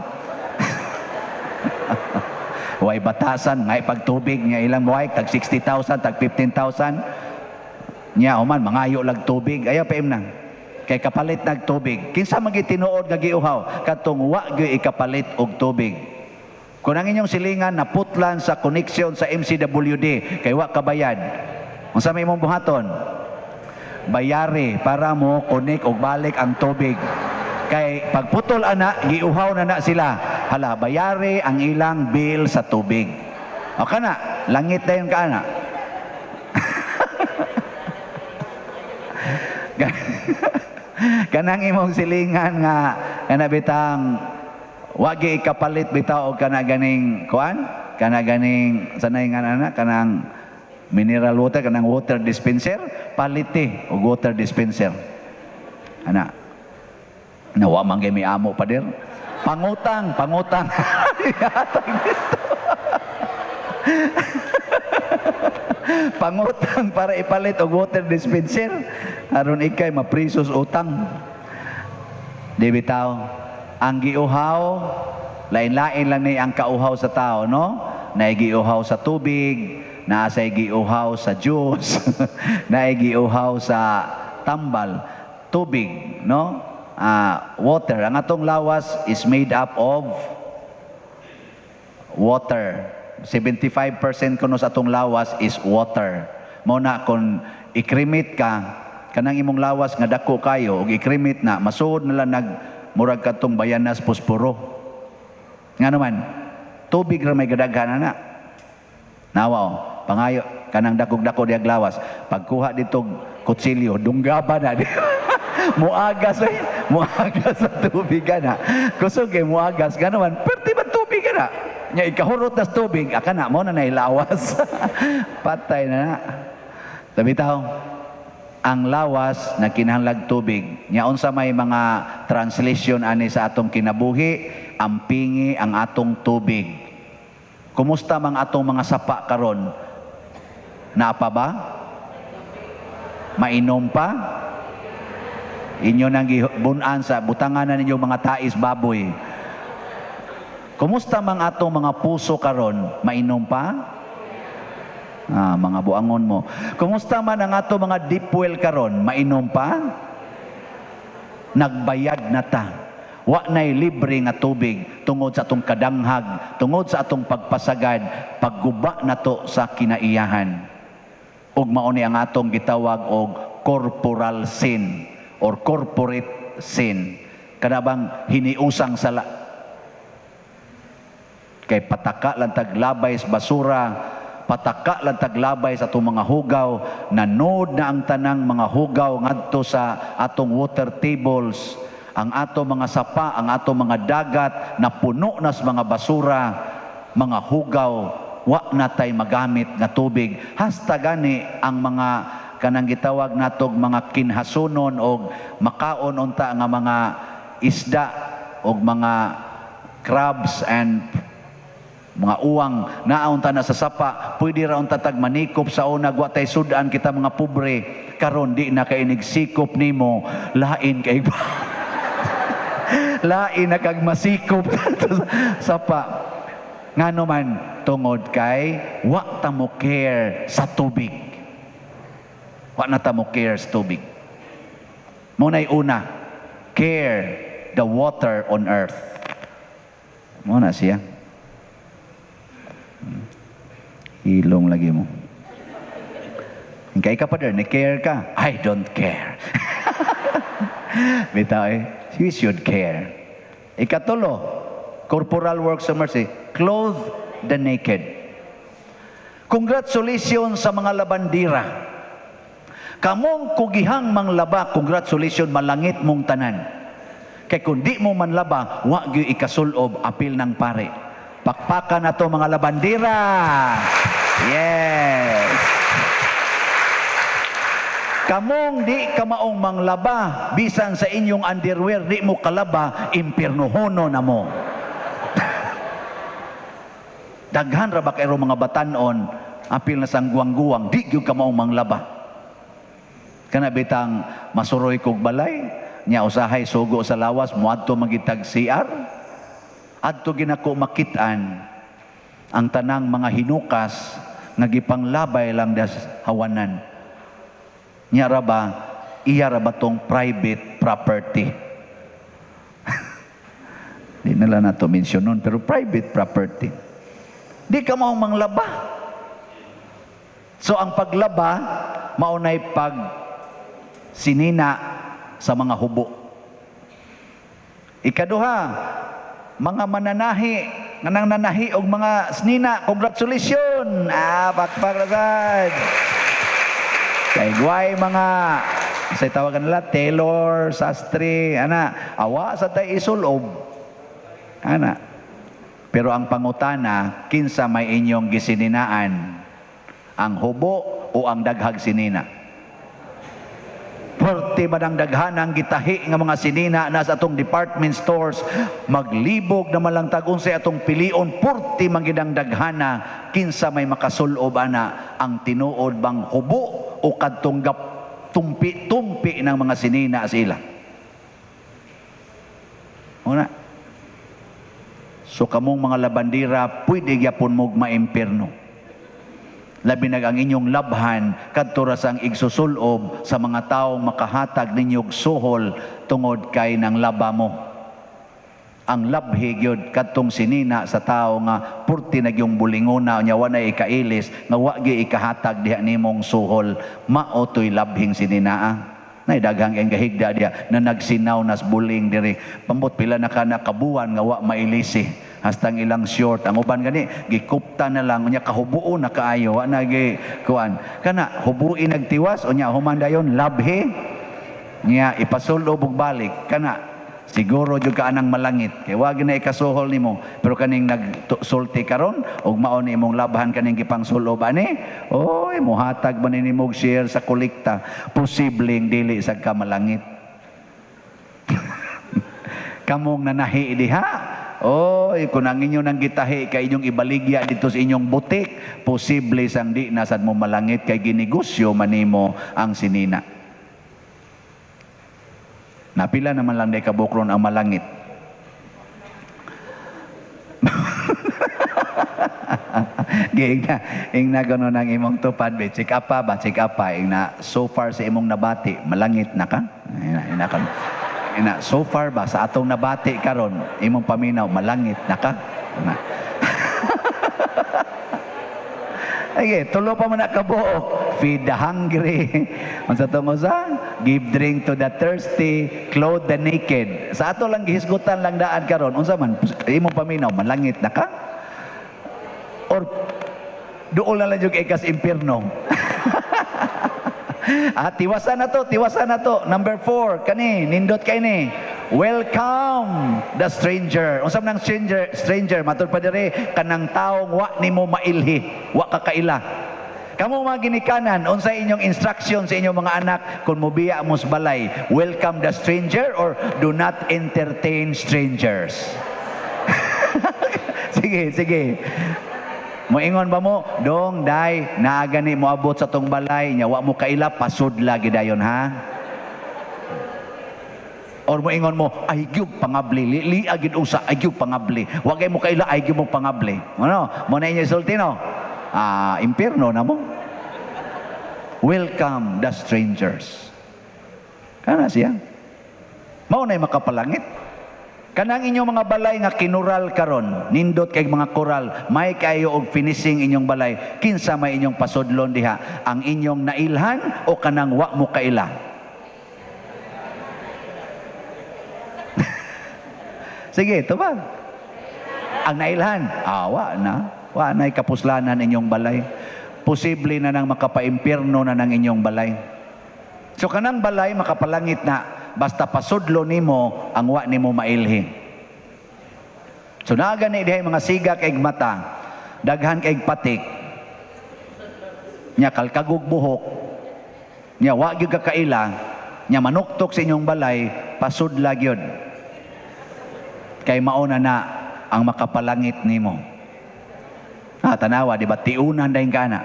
Way batasan, ngay pagtubig nga ilang bike, tag 60,000, tag 15,000. Nya man mangayo lag tubig, ayaw paim na. Kay kapalit nag tubig. Kinsa magitinuod nga giuhaw, katong wa gyud ikapalit og tubig. Kung ang inyong silingan naputlan sa connection sa MCWD, kay wa kabayad. Unsa may imong buhaton? Bayari para mo connect og balik ang tubig. Kay pagputol ana, giuhaw na sila. Hala, bayari ang ilang bill sa tubig. O kana, langit na yun ka ana. Kanang imong silingan nga, kana bitang, wagi ikapalit bitaw o kana ganing, kuan? Kana ganing, sanay nga na, kanang mineral water, kanang water dispenser, paliti o water dispenser. Ana. Nawa man kay may amo pa dir. Pangutang. Pangutang para ipalit og water dispenser aron ikay maprisos utang. Di bitaw, ang giuhaw lain-lain lang ni ang kauhaw sa tao, no? Naay giuhaw sa tubig, naasay giuhaw sa juice, naay giuhaw sa tambal, tubig, no? Water. Ang atong lawas is made up of water. 75% kuno sa atong lawas is water. Mao na kung ikrimit ka, kanang imong lawas nga dako kayo, ug ikrimit na, masuod na lang murag katong bayanas posporo. Nga naman, tubig ra may gadaghan na. Nawa, pangayo, kanang dakog-dako diag lawas. Pagkuha dito kutsilyo, dunggaba na. Muagas sa tubig na. Kusog kay muagas ka naman, perti ba tubig na? Nya ikahurot na tubig, aka na mo na nailawas. Patay na. Tabi tao, ang lawas na kinahanglag tubig. Nya unsa may mga translation ani sa atong kinabuhi, ampingi ang atong tubig. Kumusta mang atong mga sapa karon? Naapa ba? Mainom pa? Inyo nang gibunan sa butangan na ninyo mga tais baboy. Kumusta mang atong mga puso karon? Mainom pa? Mga buangon mo. Kumusta man ang atong mga deep well karon? Mainom pa? Nagbayad na ta. Wa nay libre nga tubig tungod sa atong kadanghag, tungod sa atong pagpasagad, pagguba nato sa kinaiyahan. Ug mao ni ang atong gitawag og corporal sin or corporate sin. Kanabang hiniusang sala. Kay pataka lang taglabay sa basura, pataka lang taglabay sa atong mga hugaw, nanood na ang tanang mga hugaw ngadto sa atong water tables, ang atong mga sapa, ang atong mga dagat na puno na sa mga basura, mga hugaw, wa natay magamit nga tubig. Hasta gani ang mga kanang gitawag natog mga kinhasunon o makaon unta nga mga isda o mga crabs and mga uwang naunta na sa sapa, pwede ra unta tag manikop sa unag wa tay sudan kita mga pobre, karon di na kay nigsikop nimo, lain kay lain na kag masikop sa sapa. Ngano man tungod kay wa ta mo care sa tubig. Wa na ta mo care sa tubig. Muna'y una, care the water on earth. Muna siya. Hilong lagi mo. Kay ka pa din, care ka. I don't care. Bitaw you should care. Ikatulo, corporal works of mercy. Clothe the naked. Congratulations sa mga labandira. Kamong kugihang manglaba, congratulations, malangit mong tanan. Kay kung di mo manlaba, wa gyud ikasulob apil ng pare. Pakpakan na to mga labandira. Yes. Kamong di ka maong manglaba, bisan sa inyong underwear, di mo kalaba, impirnohono na mo. Daghan ra ba kayo mga batanon, apil na sang guwang-guwang, di gyud ka maong manglaba. Kana bitang masuroy kog balay, nya usahay sugo sa lawas, muadto magitag CR. Adto ginako makitaan ang tanang mga hinukas nga gipanglabay lang das hawanan. Nya ra ba iya ra ba tong private property? Di na lang nato mensyonon, pero private property. Di ka maong manglaba. So ang paglaba maunay pag sinina sa mga hubo. Ikaduha, mga mananahi, nganang nanahi og mga snina, congratulations. Pakparasan. Kay guway mga say tawagan nila tailor, sastre, ana, awa sa tay isulob. Ana. Pero ang pangutana, kinsa may inyong gisininaan? Ang hubo o ang daghag sinina? Porte ba ng daghanang gitahi nga mga sinina na sa atong department stores, maglibog na malang tagon sa atong pilion, porte magidang daghana, kinsa may makasulob ana ang tinuod bang hubo o kadtong tumpi-tumpi ng mga sinina sa ila. Una. So kamong mga labandira, pwede gyapon mo maimpirno. Labi nag ang inyong labhan kadto ra sang igsusulob sa mga taong makahatag ninyog suhol tungod kay nang laba mo. Ang labhi gyud kadtong sinina sa tao nga purti nagyong bulingona nya wanay ikailis nga wa gyud ikahatag diha nimong suhol, mao toy labhing sininaa. Nay daghang ang gahigda dia na nagsinaw nas buling diri. Pambot pila na kana kabuan nga wa mailisi. Hastang ilang short. Ang uban gani gikupta na lang unya kahubuo na kaayo wa na gi kuan. Kana hubuin nagtiwas unya humandayon labhi. Nya ipasulob og balik kana siguro jud ka anang malangit. Kay wa gyud na ikasuhol nimo. Pero kaning nagsulti karon og mao ni imong labhan kaning gipangsulob ani. Oy muhatag man nimo og share sa kolekta. Posibleng dili sa kamalangit. Kamong nanahi diha. Oy, kung ang inyo nang gitahi kay inyong ibaligya dito sa inyong butik, posible sang di nasad mo malangit kay ginegosyo manimo ang sinina. Napila naman lang day kabukron ang malangit. Ingna gano'n ang imong tupad, be. Check up pa ba? Check up pa. Ingna, so far sa imong nabati, malangit na ka? So far ba sa atong nabati karon imong paminaw malangit na ka? Ay, tulo pa man nakabuo. Feed the hungry. Unsa to mo sa? Give drink to the thirsty, clothe the naked. Sa ato lang gihisgutan lang daan karon. Unsa man imong paminaw malangit na ka? Or doon na lang yung ikas impyerno. Tiwasan na to. Number 4, kani, nindot kay ni. Welcome the stranger. Unsam nang stranger, matud pa dire kanang taong wa nimo mailhi, wa kakaila. Kamo mga ginikanan, unsay inyong instruction sa inyong mga anak kung mobiya mo sa balay? Welcome the stranger or do not entertain strangers? Sige. Moingon ba mo, dong, day, naagani mo abot sa tong balay, nya wa mo kaila, pasud lagi dayon, ha? Or moingon mo, ay gyud pangabli, liagid usa, ay gyud pangabli. Wa kay mo kaila, ay gyud mo pangabli. Ano? Mo na inyo sulti, no? Impyerno na mo. Welcome the strangers. Kana siya. Mao na makapalangit. Kanang inyong mga balay nga kinural karon, nindot kay mga koral, may kayo og finishing inyong balay, kinsa may inyong pasudlon diha, ang inyong nailhan o kanang wa mo kaila? Sige, tubag. Ang nailhan, wa na'y kapuslanan inyong balay. Posible na nang makapaimpyerno na ng inyong balay. So kanang balay makapalangit na, basta pasudlo nimo ang wa nimo mailhi. So naagani dihay mga siga kay mata, daghan kay patik. Nya kalkagog buhok. Nya wa gyud ka kaila, nya manuktok sa inyong balay, pasudla gyud. Kay mauna na ang makapalangit nimo. Tanawa, di ba? Tiunan dahil ka na.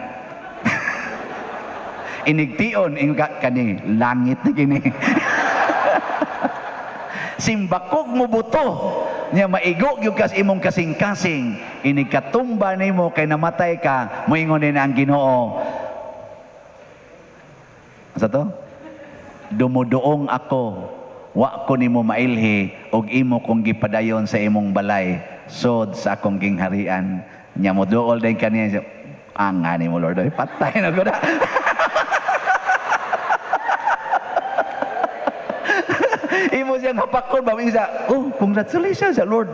Inigtion, kani, langit na kini. Simbakog mo buto, niya maigog yung imong kasing-kasing, inigkatumba nimo kay namatay ka, moingon din ang Ginoo. Sa to? Dumuduong ako, wa ko nimo mailhi, og imo kong gipadayon sa imong balay, sod sa akong gingharian. Nya mo dool din kaniya, angani mo Lord, patay na ko na. Imo siyang hapakon ba minsa, congratulations sa Lord.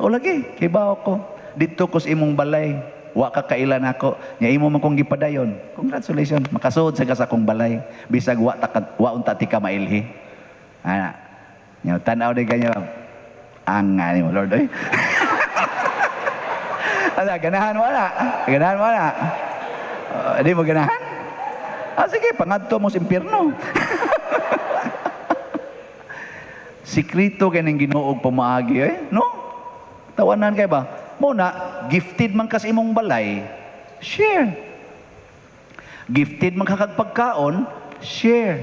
O lagi, kibaw ko. Dito ko sa imong balay, wa ka kailan ako. Nya imo man kong gipadayon. Congratulations, makasud sa akong balay. Bisag wa unta ti ka mailhi. Ana. Nya tan-aw din kanyo. Angani mo Lord. Ganahan mo na. Di mo ganahan? Sige, pangadto mo sa impyerno. Sikrito kay ning Ginoo pamaagi, no? Tawanan kay ba? Muna, gifted man kas imong balay, share. Gifted man kakag pagkaon, share.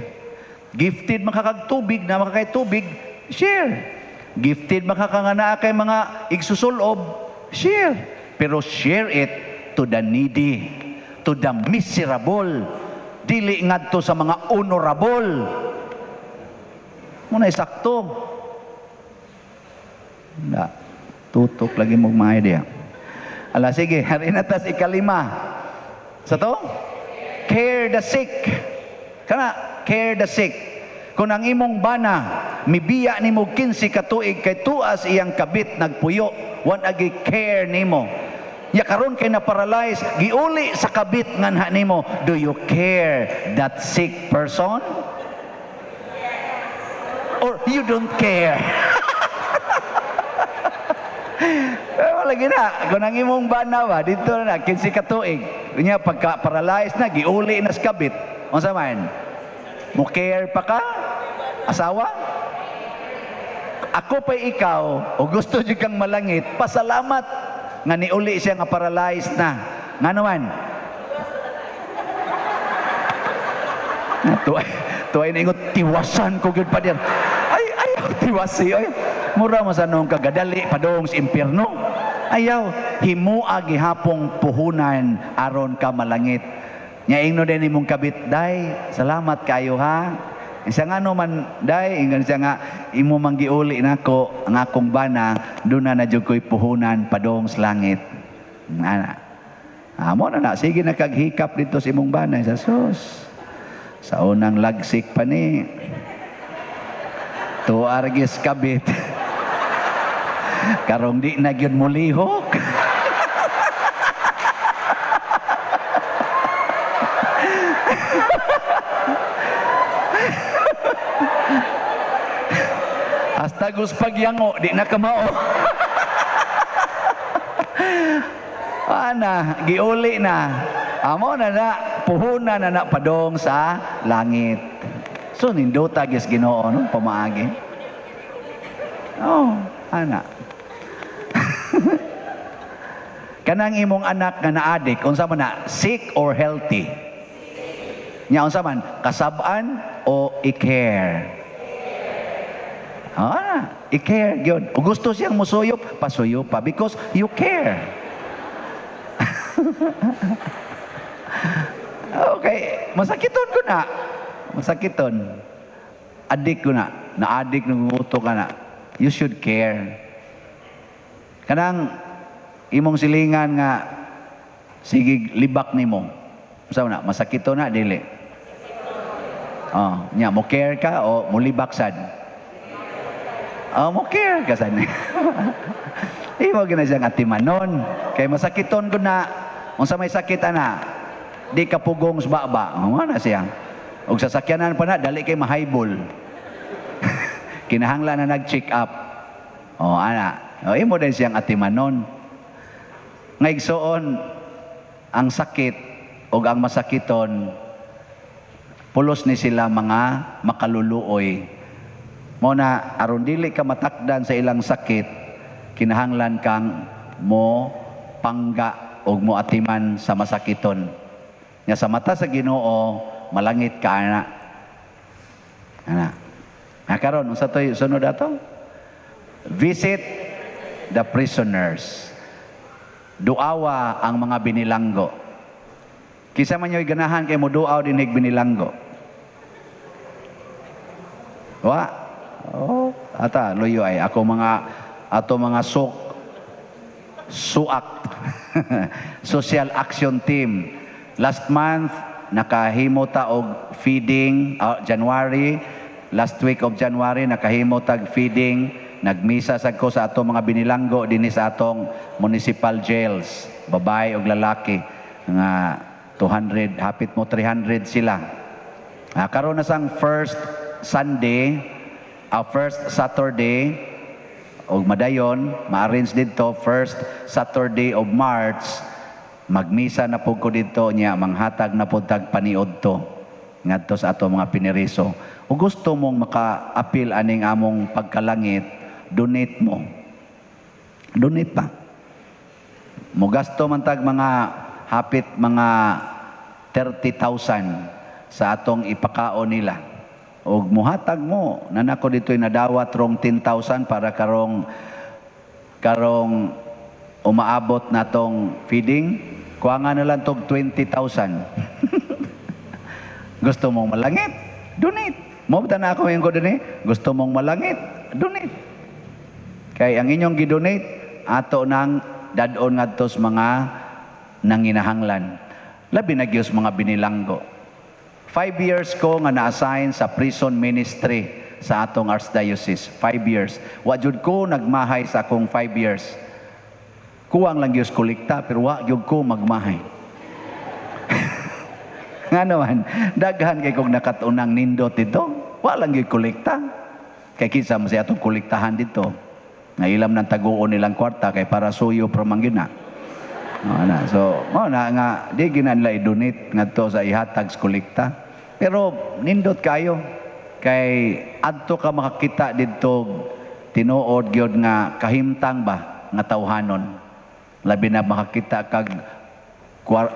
Gifted man kakag tubig na makakay tubig, share. Gifted man kakangana kay mga igsusulob, share. Pero share it to the needy, to the miserable. Dili ngadto sa mga honorable. Muna isakto. Tutok lagi mo mga idea. Ala, sige, hari na tas ikalima. Sa to? Care the sick. Kana, care the sick. Kung ang imong bana, mibiya ni mo 15 katuig kay tuas iyang kabit nagpuyo, wan agi care nimo. Ya karon kay na paralyze, giuli sa kabit nganha nimo. Do you care that sick person? Or you don't care? Lagi na, kung ang imong bana ba, dito na, 15 katuig. Kunya, pagka-paralyze na, giuli na sa kabit. Ano sa man? Mo care pa ka? Asawa? Ako pa ikaw, o gusto nyo kang malangit, pasalamat nga niuli siya nga paralyzed na. Nga naman? Tuway na ingot, tiwasan ko yun pa din. Ayaw, tiwasi. Mura mo sa nung kagadali, padong sa impyerno. Ayaw, himua gihapong puhunan, aron ka malangit. Nya ingno din imong kabit, day, salamat kayo ha. Isa nga naman, day, ingan siya nga, imo manggiuli na ko, ang akong bana, doon na jud ko'y puhunan, padong sa langit. Ana. Amo na, sige na kaghikap dito sa imong bana, sa sus. Sa unang lagsik pa ni, tuargis kabit. Karong di na gyud mulihok. Hasta gus pagyango, di na kamao. Ana, giuli na. Amo na na, puhunan na na padong sa langit. So, nindota gis Ginoo, no? Pamaagi. Oh, ana. Kanang imong anak nga naadik, unsa man na, sick or healthy? Nya unsa man, kasab-an o i-care? I-care gyud. Kung gusto siyang musuyop, pasuyop pa because you care. Okay, masakiton ko na. Masakiton. Adik ko na. Na-adik ng uto ka na. You should care. Kanang imong silingan nga sige libak nimo. Unsa na? Masakito na dili. Nya mo care ka o mo libak sad? Mo care ka sad. Imo gina siyang atimanon. Kay masakiton ko na unsa may sakit ana. Di ka pugong sa baba. Ano siya? Og sasakyanan pa na dali kay mahaybol. Kinahanglan na nag-check up. Imo din siyang atimanon. Ngaigsoon ang sakit o ang masakiton pulos ni sila mga makaluluoy. Mo na aron dili ka matakdan sa ilang sakit, kinahanglan kang mo pangga o mo atiman sa masakiton. Nga sa mata sa Ginoo malangit ka ana. Karon unsa toy sunod ato? Visit the prisoners. Duawa ang mga binilanggo. Kisa man yo'y ganahan kay mo duaw dinig binilanggo. Ata loyo ay ako mga suak social action team. Last month nakahimo ta og feeding January, last week of January nakahimo tag feeding. Nagmisa sad ko sa ato mga binilanggo dinhi sa atong municipal jails, babae ug lalaki nga 200 hapit mo 300 sila. Karon na sang first Saturday og madayon ma-arrange didto first Saturday of March magmisa na pud ko didto nya manghatag na pud tag paniudto ngadto sa ato mga piniriso. Ug gusto mong maka-appeal aning among pagkalangit, donate mo. Donate pa. Mo gasto man tag mga hapit mga 30,000 sa atong ipakaon nila. Og muhatag mo nanako dito'y nadawat rong 10,000 para karong umaabot natong feeding. Kuha nga na lang tog 20,000. Gusto mong malangit? Donate. Mo ba na ako yung ko din Gusto mong malangit? Donate. Kay ang inyong gidonate ato nang dadon ngadto sa mga nanginahanglan. Labi na gyud mga binilanggo. 5 years ko nga na-assign sa prison ministry sa atong archdiocese. 5 years. Wa jud ko nagmahay sa akong 5 years. Kuwang lang gyud kolekta pero wa gyud ko magmahay. Nga naman, daghan kay kong nakatunang nindot dito. Wa lang gyud kolekta. Kay kinsa mo siya atong kolektahan dito. Nga ilam ng taguon nilang kwarta kay para suyo promanggina. So, nga di ginanla i-donate ngadto sa ihatag sa kolekta. Pero nindot kayo kay adto ka makakita didto tinuod gyud nga kahimtang ba nga tawhanon. Labi na makakita kag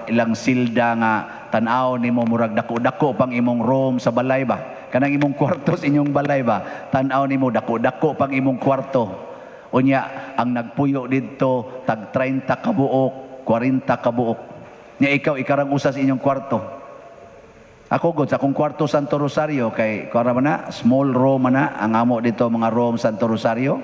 ilang silda nga tan-aw nimo murag dako-dako pang imong room sa balay ba. Kanang imong kwarto sa inyong balay ba. Tan-aw nimo dako-dako pang imong kwarto. Unya, ang nagpuyo dito, tag 30 kabuok, 40 kabuok. Nya ikaw, ikarang usa sa inyong kwarto. Ako, God, sa akong kwarto Santo Rosario, kay, kuwara man na, small room na, ang amo dito, mga room Santo Rosario,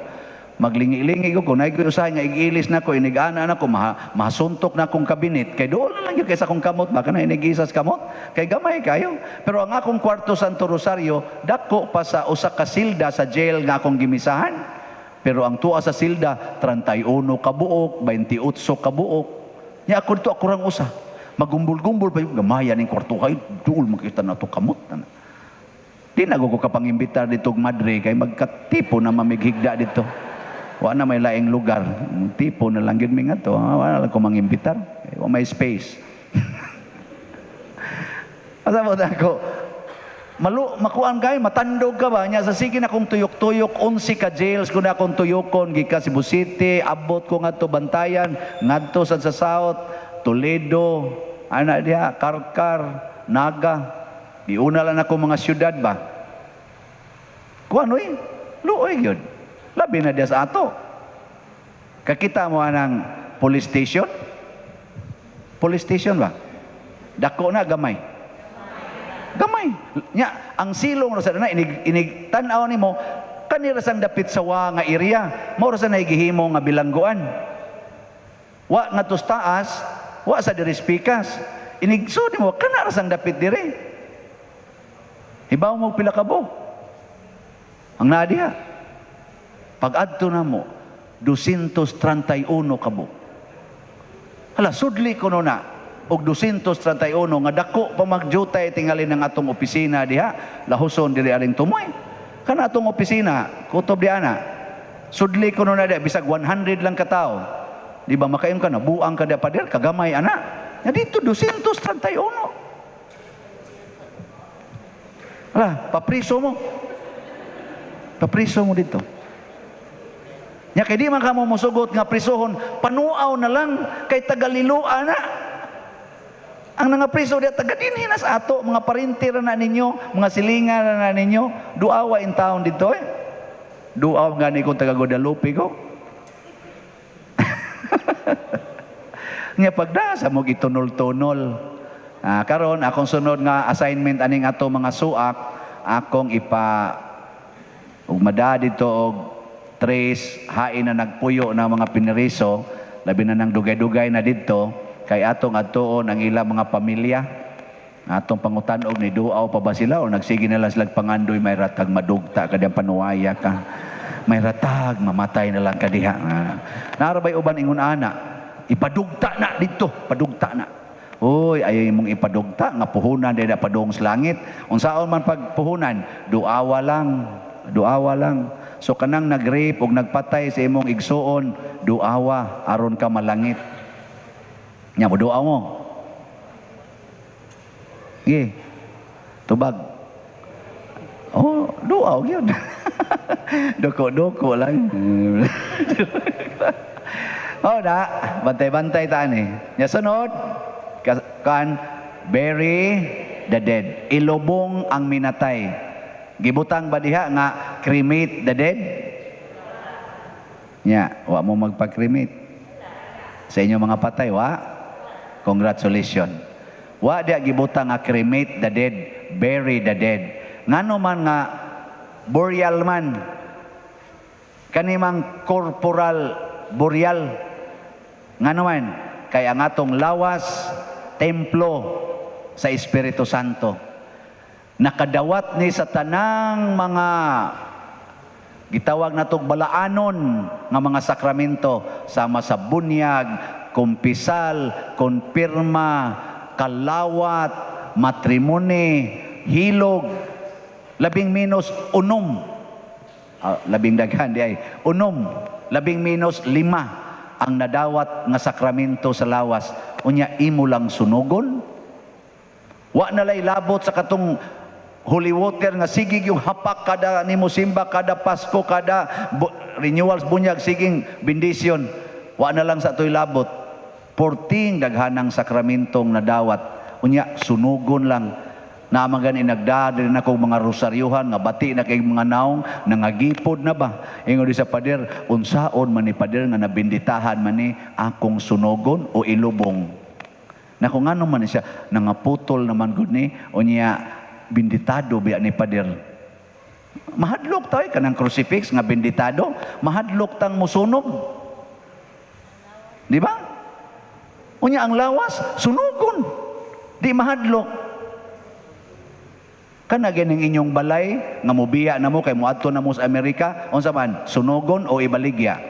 maglingi-lingi ko, kung naikiusahay nga, igilis na ko, inigana na ko, masuntok na akong kabinet, kay doon na lang yun, kaysa akong kamot, baka na inigisas kamot, kay gamay kayo. Pero ang akong kwarto Santo Rosario, dako pa sa usa ka silda sa jail nga akong gimisahan. Pero ang tuwa sa silda, 31 kabuok, 28 kabuok. Nya ako dito, ako rang usa. Magumbul-gumbul pa yung gamaya ng kwarto kayo. Dool, makita na ito kamot. Di na ko kapangimbitar dito Madre kay magkatipo na mamighigda dito. Wa na may laing lugar. Tipo na lang yun mi nga to. Wala lang ko mangimbitar. Wa may space. Asa mo ako? Makuan kay matandog ka ba nya sa sige na kong tuyok-tuyok 11 ka jails kun akong tuyokon gikan Cebu City, abot ko ngadto Bantayan, ngadto sa South, Toledo, ana diha Karkar, Naga. Diuna lang ako mga syudad ba. Kuan oy, luoy gyud. Labi na diya sa ato. Kakita mo anang police station? Police station ba? Dako na gamay. Gamay. Nya, ang silong ra sa na inig tan-aw nimo kanira sang dapit sa wa nga area, mao ra sa naigihimo nga bilangguan. Wa nga tus taas, wa sa diri pikas. Inigso nimo kana ra sang dapit diri. Hibaw mo pila ka bo. Ang nadiha. Pag-adto na mo 231 ka bo. Hala, sudli ko no na og 231 nga dako pa magjutay tingali ng atong opisina diha lahuson diri aring tumoy kana atong opisina kutob di ana sudli kuno na diha bisag 100 lang ka tawo di ba makaim ka na buang ka diha pader kagamay ana nya dito 231 ala papriso mo dito nya kay di man kamo mosugot nga prisohon panuaw na lang kay tagalilua na. Ang mga priso diya taga dinhi na sa ato, mga parintir na ninyo, mga silingan na ninyo, duawa in town dito eh. Duaw gani ko taga Guadalupe ko. Nya pagdasa mo gitunol-tunol. Karon akong sunod nga assignment aning ato mga suak, akong ug mada dito og trace hain na nagpuyo na mga piniriso, labi na nang dugay-dugay na dito. Kay atong atoon ang ilang mga pamilya atong pangutanog ni duaw pa ba sila o nagsige na lang sila pangandoy may ratag madugta kadiyang panuwaya ka may ratag mamatay na lang kadiha narabay uban ingon ana ipadugta na dito padugta na oy ay mong ipadugta nga puhunan dayda padung sa langit unsaon man pagpuhunan duawa lang so kanang nagrape ug nagpatay sa imong igsuon duawa aron ka malangit. Nya mo doa mo. Gi. Tubag. Oh, doa gyud. Doko-doko lang. Oh, da, bantay-bantay ta ni. Nya sunod kan bury the dead. Ilubong ang minatay. Gibutang ba diha nga cremate the dead? Nya, wa mo magpa-cremate. Sa inyo mga patay, wa? Congratulations. Wa dia gibutang nga cremate the dead, bury the dead. Ngano man nga burial man kanimang corporal burial. Ngano man kay ang atong lawas templo sa Espiritu Santo. Nakadawat ni sa tanang mga gitawag natong balaanon nga mga sakramento sama sa bunyag, kumpisal, konpirma, kalawat, matrimony, hilog, labing minus unom. Labing daghan di ay. Unom, labing minus 5 ang nadawat nga sakramento sa lawas. Unya imo lang sunugon. Wa na lay labot sa katong holy water nga sigig yung hapak kada nimo simba kada Pasko kada renewals bunyag siging bendisyon. Wa na lang sa toy labot. 14 daghanang sakramentong nadawat. Unya sunugon lang. Naman gani nagdadali na kong mga rosaryuhan nga bati na kay mga naong nangagipod na ba. Ingon di sa pader unsaon man ni pader nga nabinditahan man ni akong sunugon o ilubong. Na kung ano man siya nangaputol naman gud ni unya binditado biya ni pader. Mahadlok tayo kanang crucifix nga binditado, mahadlok tang musunog. Di ba? Unya ang lawas, sunugon. Di mahadlok. Kana ganing inyong balay nga mobiya na mo kay moadto na mo sa Amerika, unsa man, sunugon o ibaligya?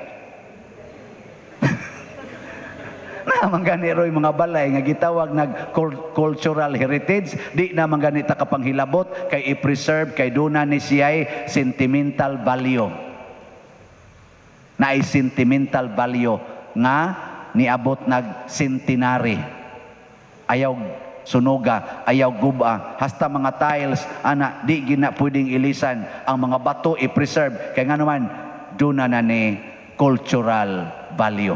Na manggani roy mga balay nga gitawag nag cultural heritage, di na manggani ta kapanghilabot kay i-preserve kay duna ni siya'y sentimental value. Na ay sentimental value nga niabot nag centenary. Ayaw sunuga, ayaw guba, hasta mga tiles ana di gina pwedeng ilisan, ang mga bato i-preserve kay nga naman duna na ni cultural value.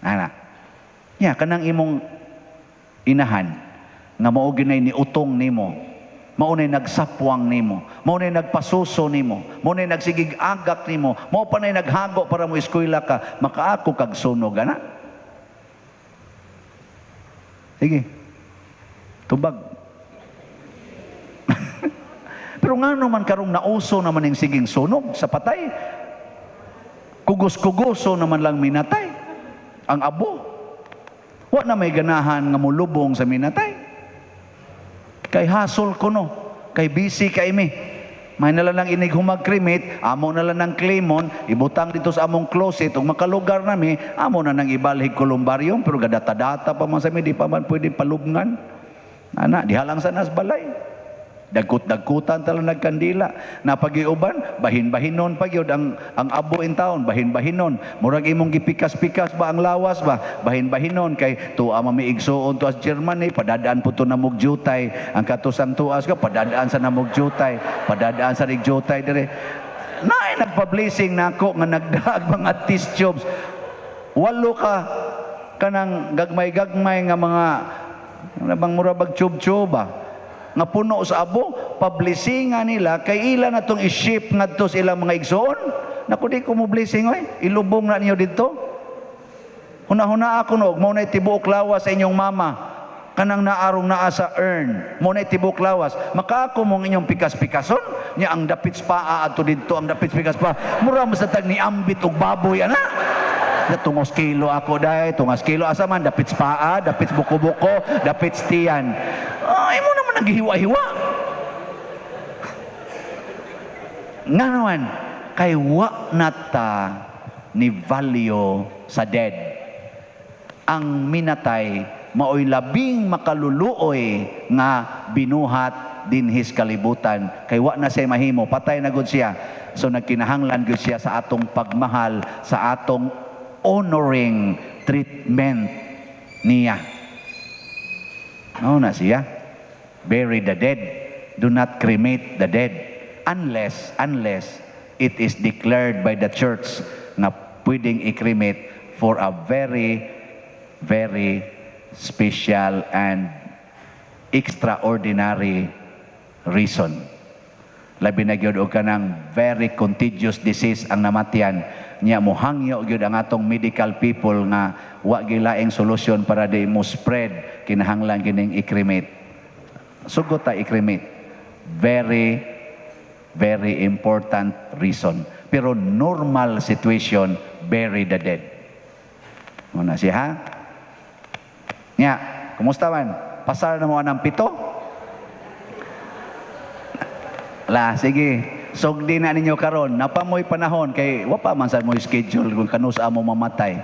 Ana. Ya, kanang imong inahan nga mao ginay ni utong nimo. Mao nay nagsapwang nimo. Mao nay nagpasuso nimo. Mao nay nagsigig agak nimo. Mao pa nay naghago para mo eskwela ka, makaako kag sunog ana. Sige. Tubag. Pero nga naman karong nauso naman yung siging sunog sa patay. Kugos-kugoso naman lang minatay. Ang abo. Wa na may ganahan nga mulubong sa minatay. Kay hasol ko no. Kay busy kay mi. May na lang inig humag-cremate, amo na lang ng Claymon, ibutang dito sa among closet, ug makalugar nami, amo na nang ibalhig kolumbarium, pero gadata-data pa man sa mi, di pa man pwede palubngan. Ana, dihalang sa nas balay. Dagkut-dagkutan talang nagkandila. Napagiuban, bahin-bahinon pa yun ang abo in town, bahin-bahinon. Murag imong gipikas-pikas ba ang lawas ba? Bahin-bahinon kay tuwa mamiigsoon to as Germany, padadaan po to na mugjutay. Ang katusang tuas ka, padadaan sa namugjutay, padadaan sa rigjutay dire. Naay nagpa-blessing nako nga nagdaag mga test tubes. 8 ka kanang gagmay-gagmay nga mga bang murabag tube-tube ba? Nga puno sa abo, pablisingan nila, kay ila na itong i-ship nga ito sa ilang mga igsoon. Naku, di ko mo blessing, oy. Ilubong na niyo dito. Huna-huna ako, no. Muna itibuok lawas sa inyong mama. Kanang naarong naa sa urn. Muna itibuok lawas. Makaako mong inyong pikas-pikason. Niya ang dapits paa ato dito, ang dapits pikas pa. Mura mo sa tag ni ambit og baboy, ana. Tungos kilo ako dahi, tungos kilo asaman, dapits paa, dapits buko-buko, dapits tiyan. Ay mo naman naghiwa-hiwa. Nga naman, kay wa nata ni value sa dead. Ang minatay, maoy labing makaluluoy nga binuhat din his kalibutan. Kay wa na siya mahimo, patay na gud siya. So nagkinahanglan gud siya sa atong pagmahal, sa atong honoring treatment niya. No na siya. Bury the dead. Do not cremate the dead. Unless it is declared by the church na pwedeng i-cremate for a very, very special and extraordinary reason. Labi na gyud og kanang very contagious disease ang namatian. Nya mohangyo gyud ang atong medical people nga wa gilaing solusyon para di mo spread, kinahanglan kining i-cremate. Sugot ta i-cremate. Very, very important reason. Pero normal situation, bury the dead. Muna siya ha? Nya, kumusta man? Pasar na mo ng 7? La, sige. Sugdi na ninyo karon, napamoy panahon kay wa pa man sa mo schedule kung kanus amo mamatay.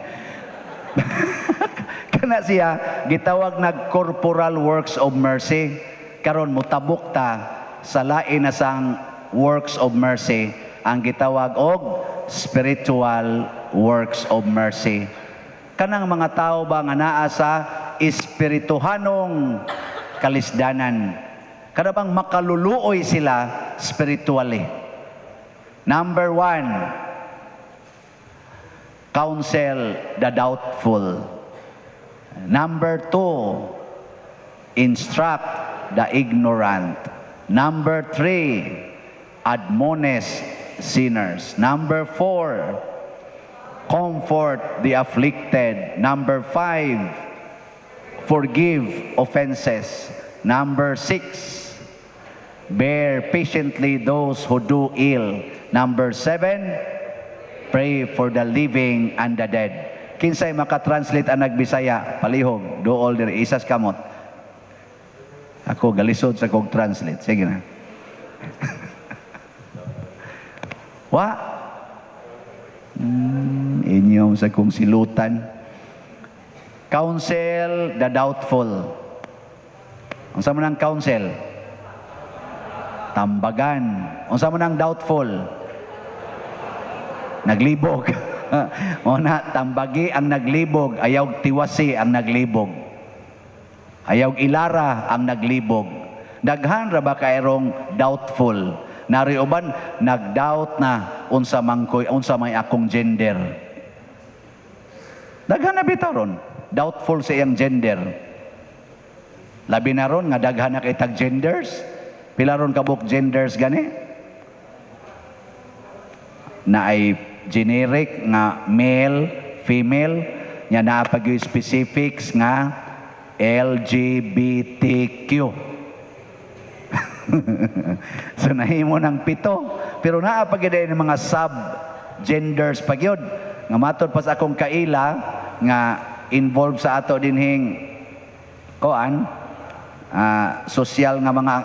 Kana siya gitawag nag corporal works of mercy. Karon mutabok ta sa lain na sang works of mercy ang gitawag og spiritual works of mercy. Kanang mga tao ba nga naa sa espirituhanong kalisdanan. Kada bang makaluluoy sila spiritually. Number 1, counsel the doubtful. Number 2, instruct the ignorant. Number 3, admonish sinners. Number 4, comfort the afflicted. Number 5, forgive offenses. Number 6, bear patiently those who do ill. Number 7, pray for the living and the dead. Kinsay makatranslate ang nagbisaya, palihog, dool diri isas kamot. Ako galisod sa kong translate. Sige na. Wa? Inyong sa kong silutan. Counsel the doubtful. Unsa man ang counsel? Tambagan. Unsa man ang doubtful? Naglibog. Una, tambagi ang naglibog, ayaw tiwasi ang naglibog. Ayaw ilara ang naglibog. Daghan ra ba kayrong doubtful? Nariuban nagdoubt na unsa may akong gender. Daghan na bitaw ron. Doubtful sa iyang gender. Labi na ron nga daghan na kay tag genders. Pila ron kabuk genders gani? Na ay generic nga male, female, nya naa pag specifics nga LGBTQ. So nahimo ng 7, pero naa pag ng mga sub-genders pag yun. Nga matod pas akong kaila nga involved sa ato dinhing social nga mga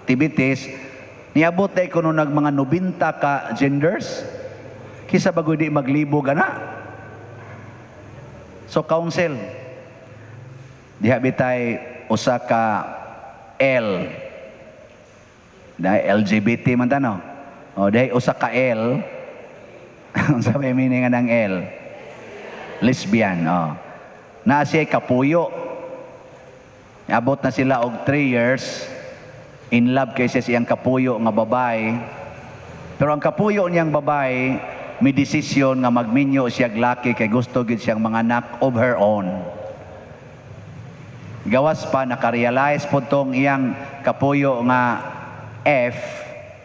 activities, niabot na ko nung mga 90 ka genders, kisa bago di maglibog ana. So counsel, diha bitay usa ka L, dahil LGBT man tano, o dahil usa ka L, unsa may meaning ng L? Lesbian. Na siya kapuyo. Abot na sila og 3 years in love kay siyang kapuyo nga babae. Pero ang kapuyo niyang babae may desisyon nga magminyo siya laki kay gusto gid siyang mga anak of her own. Gawas pa nakarealize po tong iyang kapuyo nga F,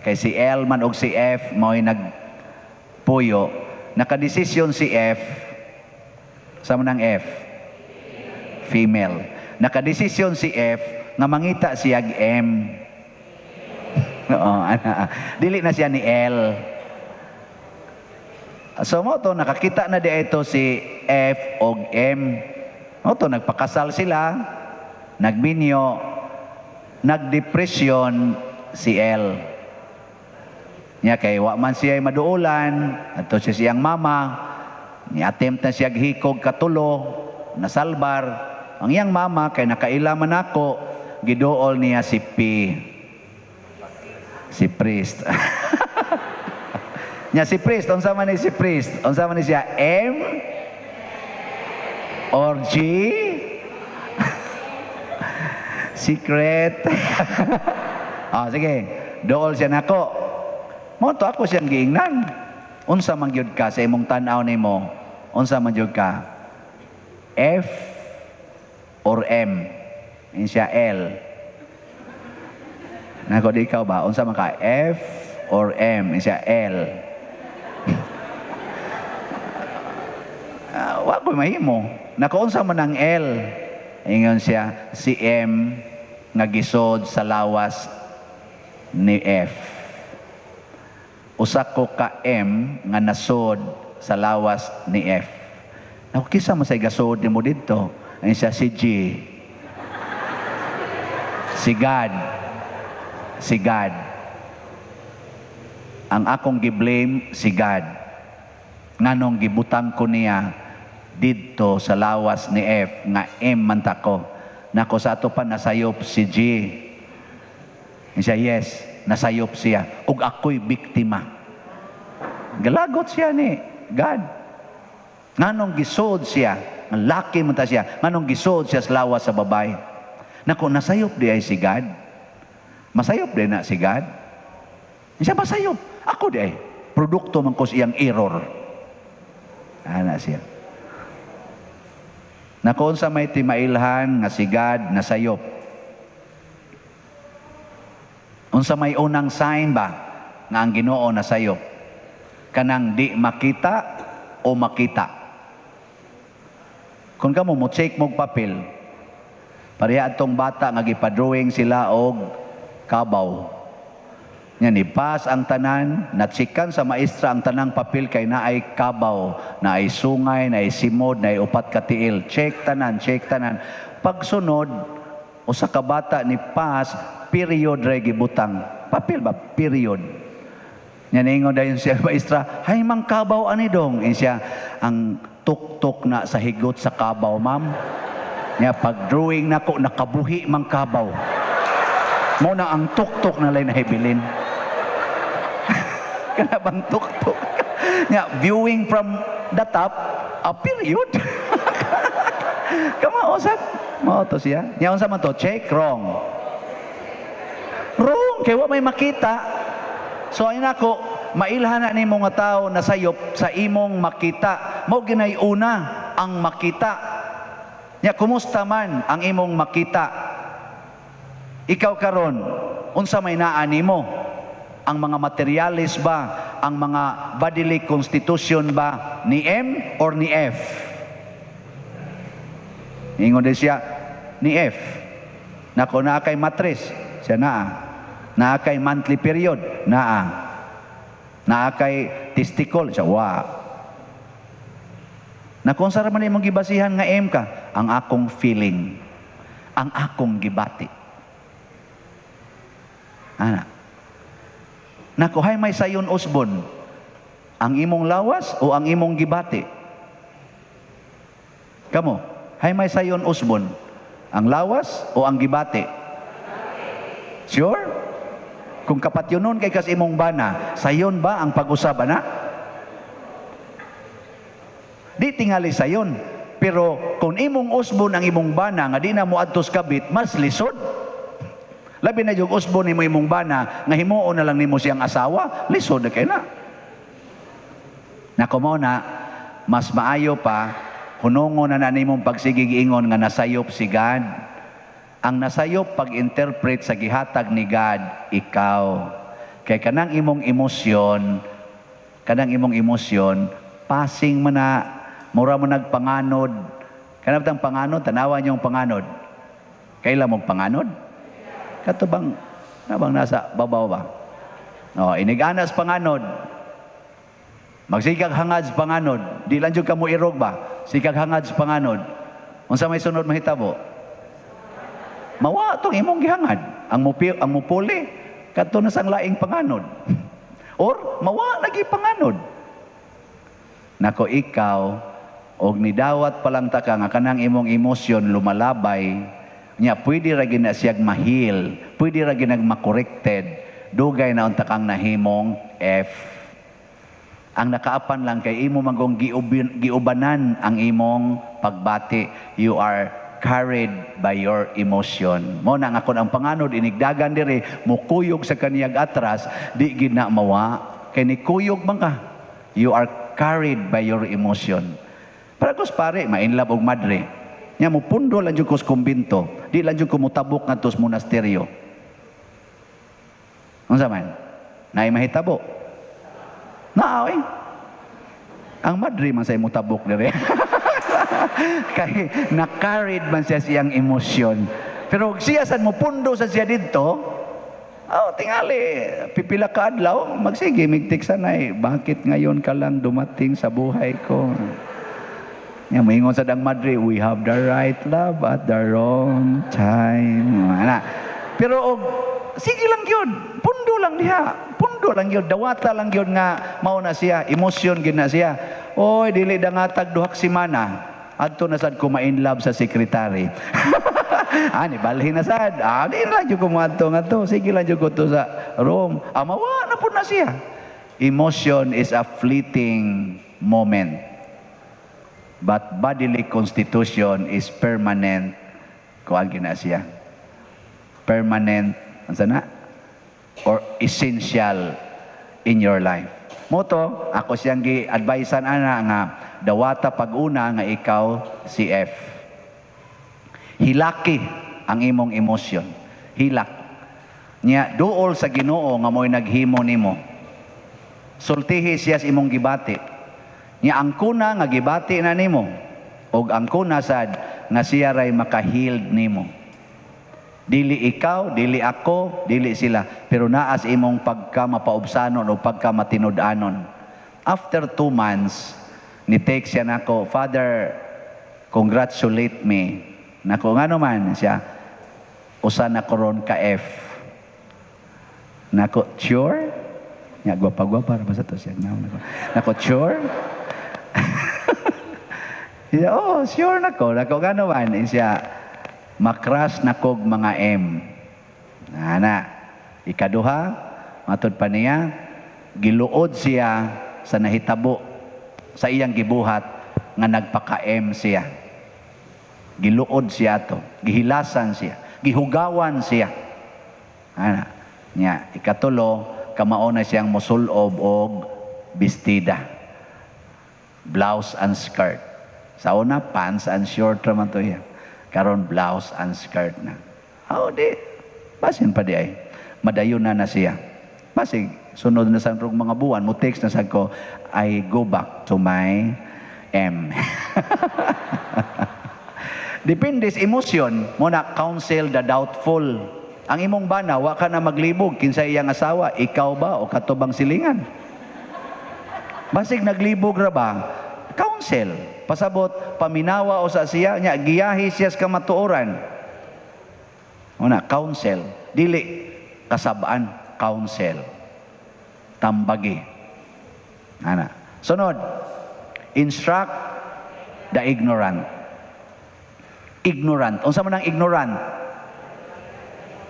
kay si L man og si F mao'y nagpuyo. Nakadesisyon si F, sama ng F, female. Nakadesisyon si F nga mangita siya M. Dili na siya ni L. So mo to nakakita na di ito si F og M. Mo to nagpakasal sila, nagminyo, nagdepresyon si L. Nya kay wa man siya maduulan, adto siya siyang mama, ni-attempt na siya hikog katulo, nasalbar. Ang iyang mama, kay nakaila man ako, giduol niya si P. Si priest. Nya si priest, unsa man ni si priest? Unsa man ni siya? M? Or G? Secret? Sige, duol siya nako. Mo to ako siyang giingnan. Unsa man gyud ka sa imong tan-aw nimo? Unsa man gyud ka? F or M? In siya L. Nako di ikaw ba? Unsa man ka? F or M? In siya L. Wa ko mahimo. Nako unsa man ang L? Ingon siya si M nga gisod sa lawas ni F. Usa ko ka M nga nasod sa lawas ni F. Naku, kisa mo sa gasod ni mo dito? Ayun siya si G. Si God. Si God. Ang akong giblame si God. Nganong gibutang ko niya dito sa lawas ni F nga M man tako. Nako sa ato pa nasayop si G. Ayun siya, yes. Nasayop siya. Ug ako'y biktima. Galagot siya ni God. Nganong gisod siya. Ang laki man ta siya. Nganong gisod siya sa lawas sa babae. Naku, nasayop di ay si God. Masayop di na si God. Siya masayop. Ako di ay. Produkto man ko siyang error. Ana siya. Naku, sa may timailhan nga si God nasayop. Unsa may unang sign ba nga ang Ginoo nasayop? Kanang di makita o makita. Kung kamo mo check mong papel, pareha atong bata nga gipadrawing sila og kabaw. Nya ni pas ang tanan, natsikan sa maestra ang tanang papel kay naay kabaw, naay sungay, naay simod, naay upat ka tiil. Check tanan, check tanan. Pagsunod, usa ka bata ni pas, period ray gibutang. Papel ba? Period. Nya ningon dayon siya maestra, hay mang kabaw ani dong. Siya ang tuk-tuk na sa higot sa kabaw, ma'am. Nya pag drawing nako nakabuhi mang kabaw. Mo na ang tuk-tuk na lay nahibilin. Kana bang tuk-tuk? Nya viewing from the top, a period. Kamaosan. Mao to siya. Nya unsa man to? Check wrong. Wrong kay wa may makita. So ayun ako, mailhan na nimo nga tao na sayop sa imong makita. Mao ginay una ang makita. Nya kumusta man ang imong makita? Ikaw karon, unsa may naa nimo? Ang mga materialis ba? Ang mga bodily constitution ba ni M or ni F? Ingon din siya, ni F. Nako naa kay matris, siya naa. Naa kay monthly period, naa. Naa kay testicle, siya wa. Na kung saan man imong gibasihan nga M ka, ang akong feeling, ang akong gibati. Ana. Nakuhay may sayon usbon, ang imong lawas o ang imong gibati? Kamo, hay may sayon usbon, ang lawas o ang gibati? Sure? Kung kapatyonon kay kas imong bana, sayon ba ang pag-usaba na? Di tingali sayon. Pero kung imong usbon ang imong bana nga di na mo adtos kabit, mas lisod. Labi na yung usbon nimo imong bana nga himuon na lang nimo siyang asawa, lisod na kay na. Nako mo na mas maayo pa hunongon na nimong pagsigig ingon nga nasayop si God. Ang nasayop pag-interpret sa gihatag ni God, ikaw. Kay kanang imong emosyon, passing man na, mura mo nagpanganod. Kanang tang panganod, tanawan yung panganod. Kailan mong panganod? Katubang, nabang nasa babaw ba? O, iniganas panganod. Magsikag hangad sa panganod. Di lang dyan ka mo irog ba? Sikag hangad sa panganod. Unsa may sunod mahitabo? Mawa itong imong gihangad. Ang mupuli, kato na sang laing panganod. Or, mawa lagi panganod. Nako ikaw, og nidawat palang taka nga kanang imong emosyon lumalabay, nya pwede ra gina siyag mahil, pwede ra ginag makorrekted, dugay na unta kang nahimong F. Ang nakaapan lang kay imo magong giubanan ang imong pagbati. You are carried by your emotion. Mo na nga kun ang panganod inigdagan diri mukuyog sa kaniyag atras, di gid na mawa kay ni kuyog man ka. You are carried by your emotion. Para kus pare mainlove og madre. Nya mo pundo lang jud kus kumbinto, di lang jud ko mutabok ngadto sa monasteryo. Unsa man? Naay mahitabo. Naoy. Ang madre man say mutabok diri. Kay na-carried man siya siyang emosyon. Pero siya sad mo pundo sa siya didto, tingali, pipila ka adlaw, magsige, migtik sanay, bakit ngayon ka lang dumating sa buhay ko? Nga, moingon sa dang madre, we have the right love at the wrong time. Pero, sige lang yun, pundo lang yun, dawata lang yun nga, mauna siya, emosyon gina siya. Oy, dili da nga tag duhak simana. Adto na sad ko ma-in love sa sekretary. Ani balhin na sad. Di lang jud ko moadto ngadto. Sige lang jud ko to sa room. Mawa na pud na siya. Emotion is a fleeting moment. But bodily constitution is permanent. Kuagi na siya. Permanent, ansa na? Or essential in your life. Moto, ako siyang gi-advisean ana nga dawata pag-una nga ikaw si F. Hilaki ang imong emosyon. Hilak. Nya duol sa Ginoo nga mo'y naghimo nimo. Sultihi siya sa imong gibati. Nya ang kuna nga gibati na nimo og ang kuna sad nga siya ray maka-healed nimo. Dili ikaw, dili ako, dili sila. Pero naas imong pagka-mapaubsanon o pagka-matinud-anon. After 2 months, ni-take siya nako, Father, congratulate me. Nako, nga naman siya, usa na koron ka F. Nako, sure? Nga, gwapa-gwapa, basta to siya. Nako, sure? Siya, oh, sure nako. Nako nga naman. Siya, makras na kog mga M. Ana, ikaduha, matod pa niya, giluod siya sa nahitabo sa iyang gibuhat nga nagpaka-M siya. Giluod siya to, gihilasan siya, gihugawan siya. Ana, niya, ikatulo, kamao na siyang mosulob og bestida. Blouse and skirt. Sa una, pants and short naman to yan. Karon blouse and skirt na. Oh, di. Basin pa di ay. Madayon na siya. Basig, sunod na sa mga buwan, mo text na sa ko, I go back to my M. Depende sa emosyon, mo na counsel the doubtful. Ang imong bana, wa ka na maglibog, kinsa iyang asawa, ikaw ba o katubang silingan? Basig naglibog ra ba? Counsel. Pasabot, paminawa o sa siya, niya, giyahi siya sa kamatuoran. Una, counsel. Dili, kasabaan, counsel. Tambagi. Ana. Sunod, instruct the ignorant. Ignorant. Unsa man ang ignorant?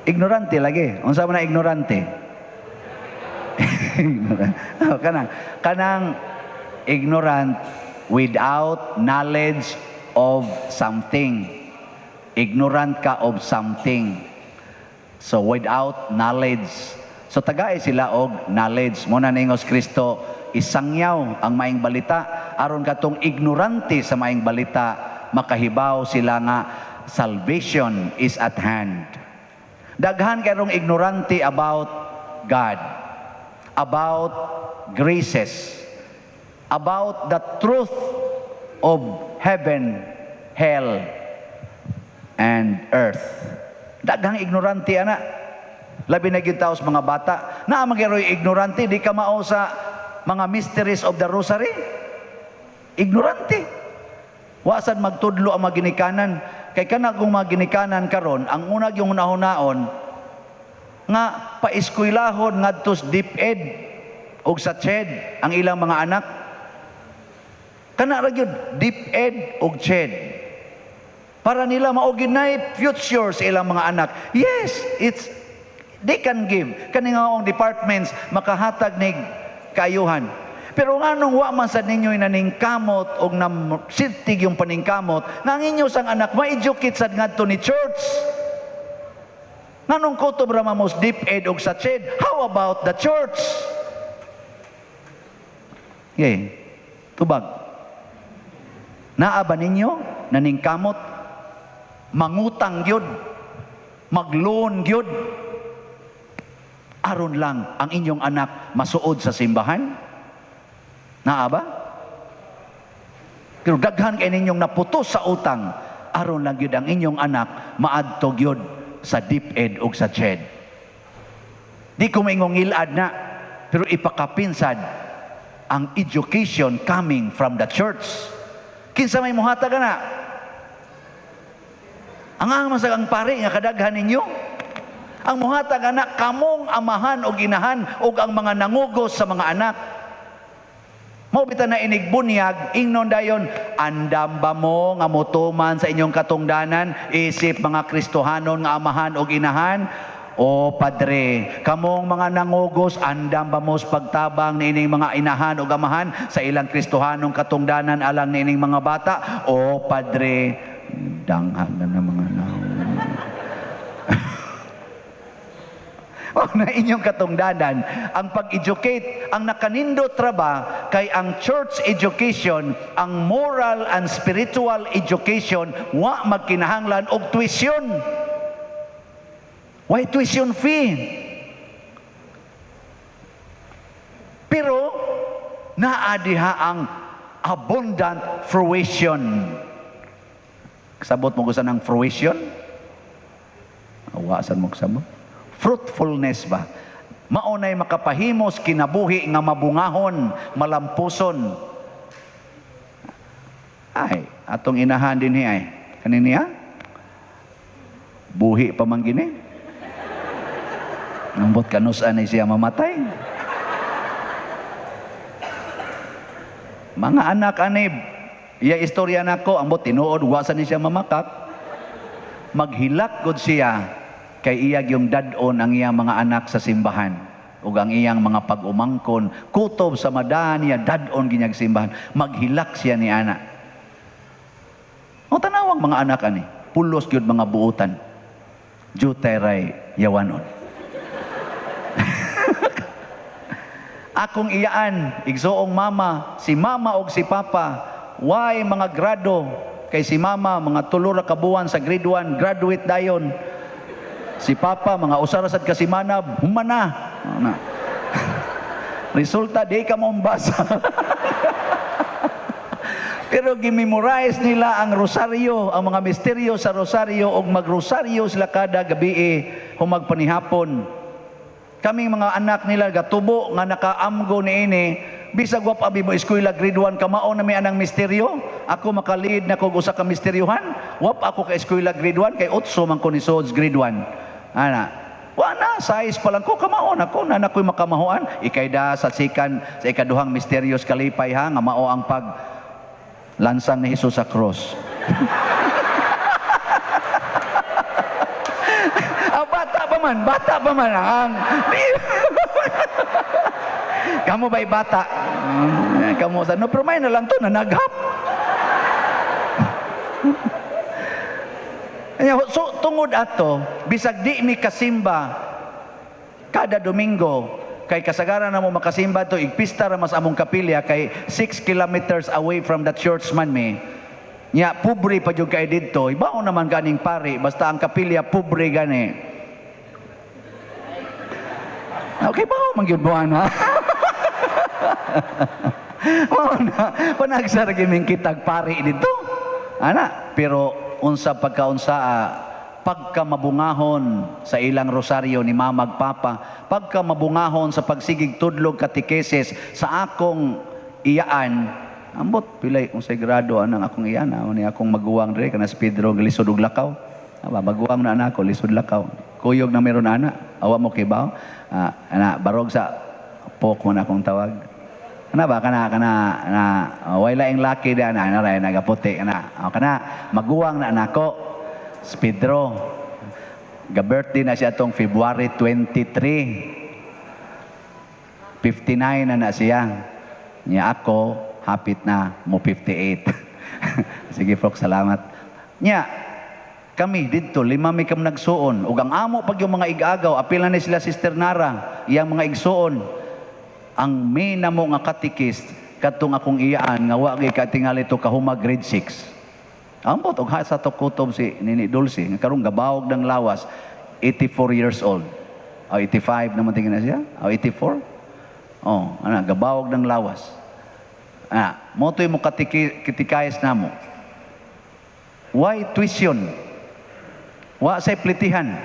Ignorante lagi. Unsa man ang ignorante? Kanang ignorant without knowledge of something. Ignorant ka of something. So without knowledge. So tagay sila og knowledge. Muna ningos Kristo, isangyaw ang maing balita aron katong ignorante sa maing balita makahibaw sila nga salvation is at hand. Daghan kayong ignorante about God, about graces, about the truth of heaven, hell, and earth. Daghang ignorante ana. Labi na gitaw sa mga bata. Na magiroy ignorante, di ka mao sa mga mysteries of the rosary. Ignorante. Wasan magtudlo ang maginikanan. Kay kana kung maginikanan karon, ang unag yung nahunaon nga paeskwelahon ngadto sa DepEd og sa CHED ang ilang mga anak. Kana ra gyud DepEd og CHED. Para nila mao-ginay future sa ilang mga anak. Yes, they can give. Kani nga ang departments makahatag nig kaayuhan. Pero nganong wa man sad ninyo inaningkamot og namsitig yung paningkamot nga ninyo sang anak ma-educate sad ngadto ni church. Nganong kutob ra mamos DepEd og sa CHED? How about the church? Okay. Tubag. Naa ba ninyo naningkamot? Mangutang gyud, mag-loan gyud, aron lang ang inyong anak masuod sa simbahan? Naa ba? Pero daghan kay ninyong naputos sa utang, aron lang gyud ang inyong anak maadto gyud sa DepEd ug sa CHED. Di ko maingong ilad na, pero ipakapinsad ang education coming from the church. Kinsa may muhatag na? Ang masag ang pari nga kadaghan ninyo. Ang muhatag anak kamong amahan o ginahan o ang mga nangugos sa mga anak. Mao bitaw na inigbunyag ingnon dayon, andam ba mo nga motuman sa inyong katungdanan isip mga Kristohanon nga amahan o ginahan? O Padre, kamong mga nangugos, andam ba mo sa pagtabang niining mga inahan o amahan sa ilang Kristohanong katungdanan alang niining mga bata? O Padre, danghan na ng mga o na inyong katungdanan ang pag-educate ang nakanindot ra ba kay ang church education, ang moral and spiritual education wa magkinahanglan og tuition. Why tuition fee? Pero naa diha ang abundant fruition. Sabot mo gusto ng fruition? Awasan mo sabot? Fruitfulness ba? Maunay makapahimos kinabuhi nga mabungahon, malampuson. Ay, atong inahan din ay. Kaniniya? Buhi pa man gini. Nambot kanusan ay siya mamatay. Mga anak anib, Iya istorya nako, ambot tinuod, wasa ni siya mamakak. Maghilak gud siya kay iyag yung dadon ang iyang mga anak sa simbahan ug ang iyang mga pag-umangkon kutob sa madaan niya dadon ginyag simbahan. Maghilak siya ni ana. O tanawang mga anak ani, pulos gyud mga buutan. Juteray yawanon. Akong iyaan, igsoong mama, si mama og si papa, why mga grado, kay si mama, mga tulura kabuan sa grade 1, graduate dayon. Si papa, mga usarasad kasimanab, humana. Resulta, di ka maumbasa. Pero gimemorize nila ang rosaryo, ang mga misteryo sa rosaryo, og magrosaryo sila kada gabi humagpanihapon. Kaming mga anak nila gatubo nga nakaamgo niini, bisag wa pa mo eskwela grade 1 kamao na may anang misteryo. Ako makalid na kog usa ka misteryohan. Wap ako ka eskwela grade 1 kay utso man ko ni Sods grade 1. Ana, wa na size pa lang ko kamao na ko na nakoy makamahuan. Ikay da sa sikan sa ikaduhang misteryos kalipay ha nga mao ang pag lansang ni Hesus sa cross. Bata pa man ang kamu ba'y bata? Kamu sa no, pero may na lang to na naghap. So tungod ato, bisag di mi kasimba kada Domingo, kay kasagaran na mo makasimba to, igpista ra mas among kapilya kay 6 kilometers away from the church man me. Nya pobre pa jud kay didto, ibaon naman ganing pari, basta ang kapilya pobre gani. Okay ba ako magyud mo ana? Mao na panagsar giming kitag pari dito. Ana, pero unsa pagkaunsa pagka mabungahon sa ilang rosaryo ni mamag papa, pagka mabungahon sa pagsigig tudlog katekesis sa akong iyaan, ambot pilay unsay grado anang akong iyaan, ni akong maguwang dire kana si Pedro lisod og lakaw. Aba maguwang na anak ko lisod lakaw. Kuyog na meron ana, awa mo kibaw. Ana barog sa pok mo na akong tawag. Ana ba kana way laing laki da na ray nagaputi kana. Kana maguwang na nako. Si Pedro. Ga-birthday na siya tong February 23. 59 na siya. Nya ako hapit na mo 58. Sige Frok, salamat. Nya kami dito, 5 mi kam nagsuon. Ug ang amo pag yung mga igagaw, apil na sila Sister Nara, iyang mga igsuon. Ang may namo nga katikist, katong akong iyaan, nga wagi katingali to kahuma grade 6. Ambot, og sa to kutob si Nini Dulce, nga karong gabawog ng lawas, 84 years old. O 85 naman tingin na siya? O 84? Oh, ana, gabawog ng lawas. Mo to'y mo katikayas na mo. Why tuition? Wa say plitihan.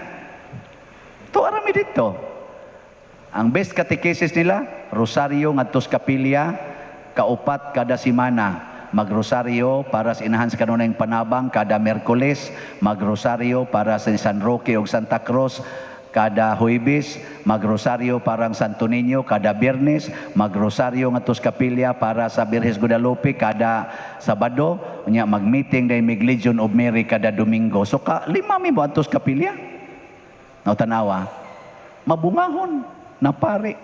To arami dito. Ang best catechesis nila, rosaryo ngadto sa kapilya, kaupat kada semana. Magrosaryo para sa inahan sa kanunayng panabang kada Miyerkules, magrosaryo para sa San Roque ug Santa Cruz kada Huwebes, magrosaryo para ang Santo Niño kada Biyernes, magrosaryo ngadto sa kapilya para sa Birhes Guadalupe kada Sabado, unya magmeeting day mig Legion of Mary kada Domingo. So ka 5 mi mo adto sa kapilya. No tanawa. Mabungahon na pare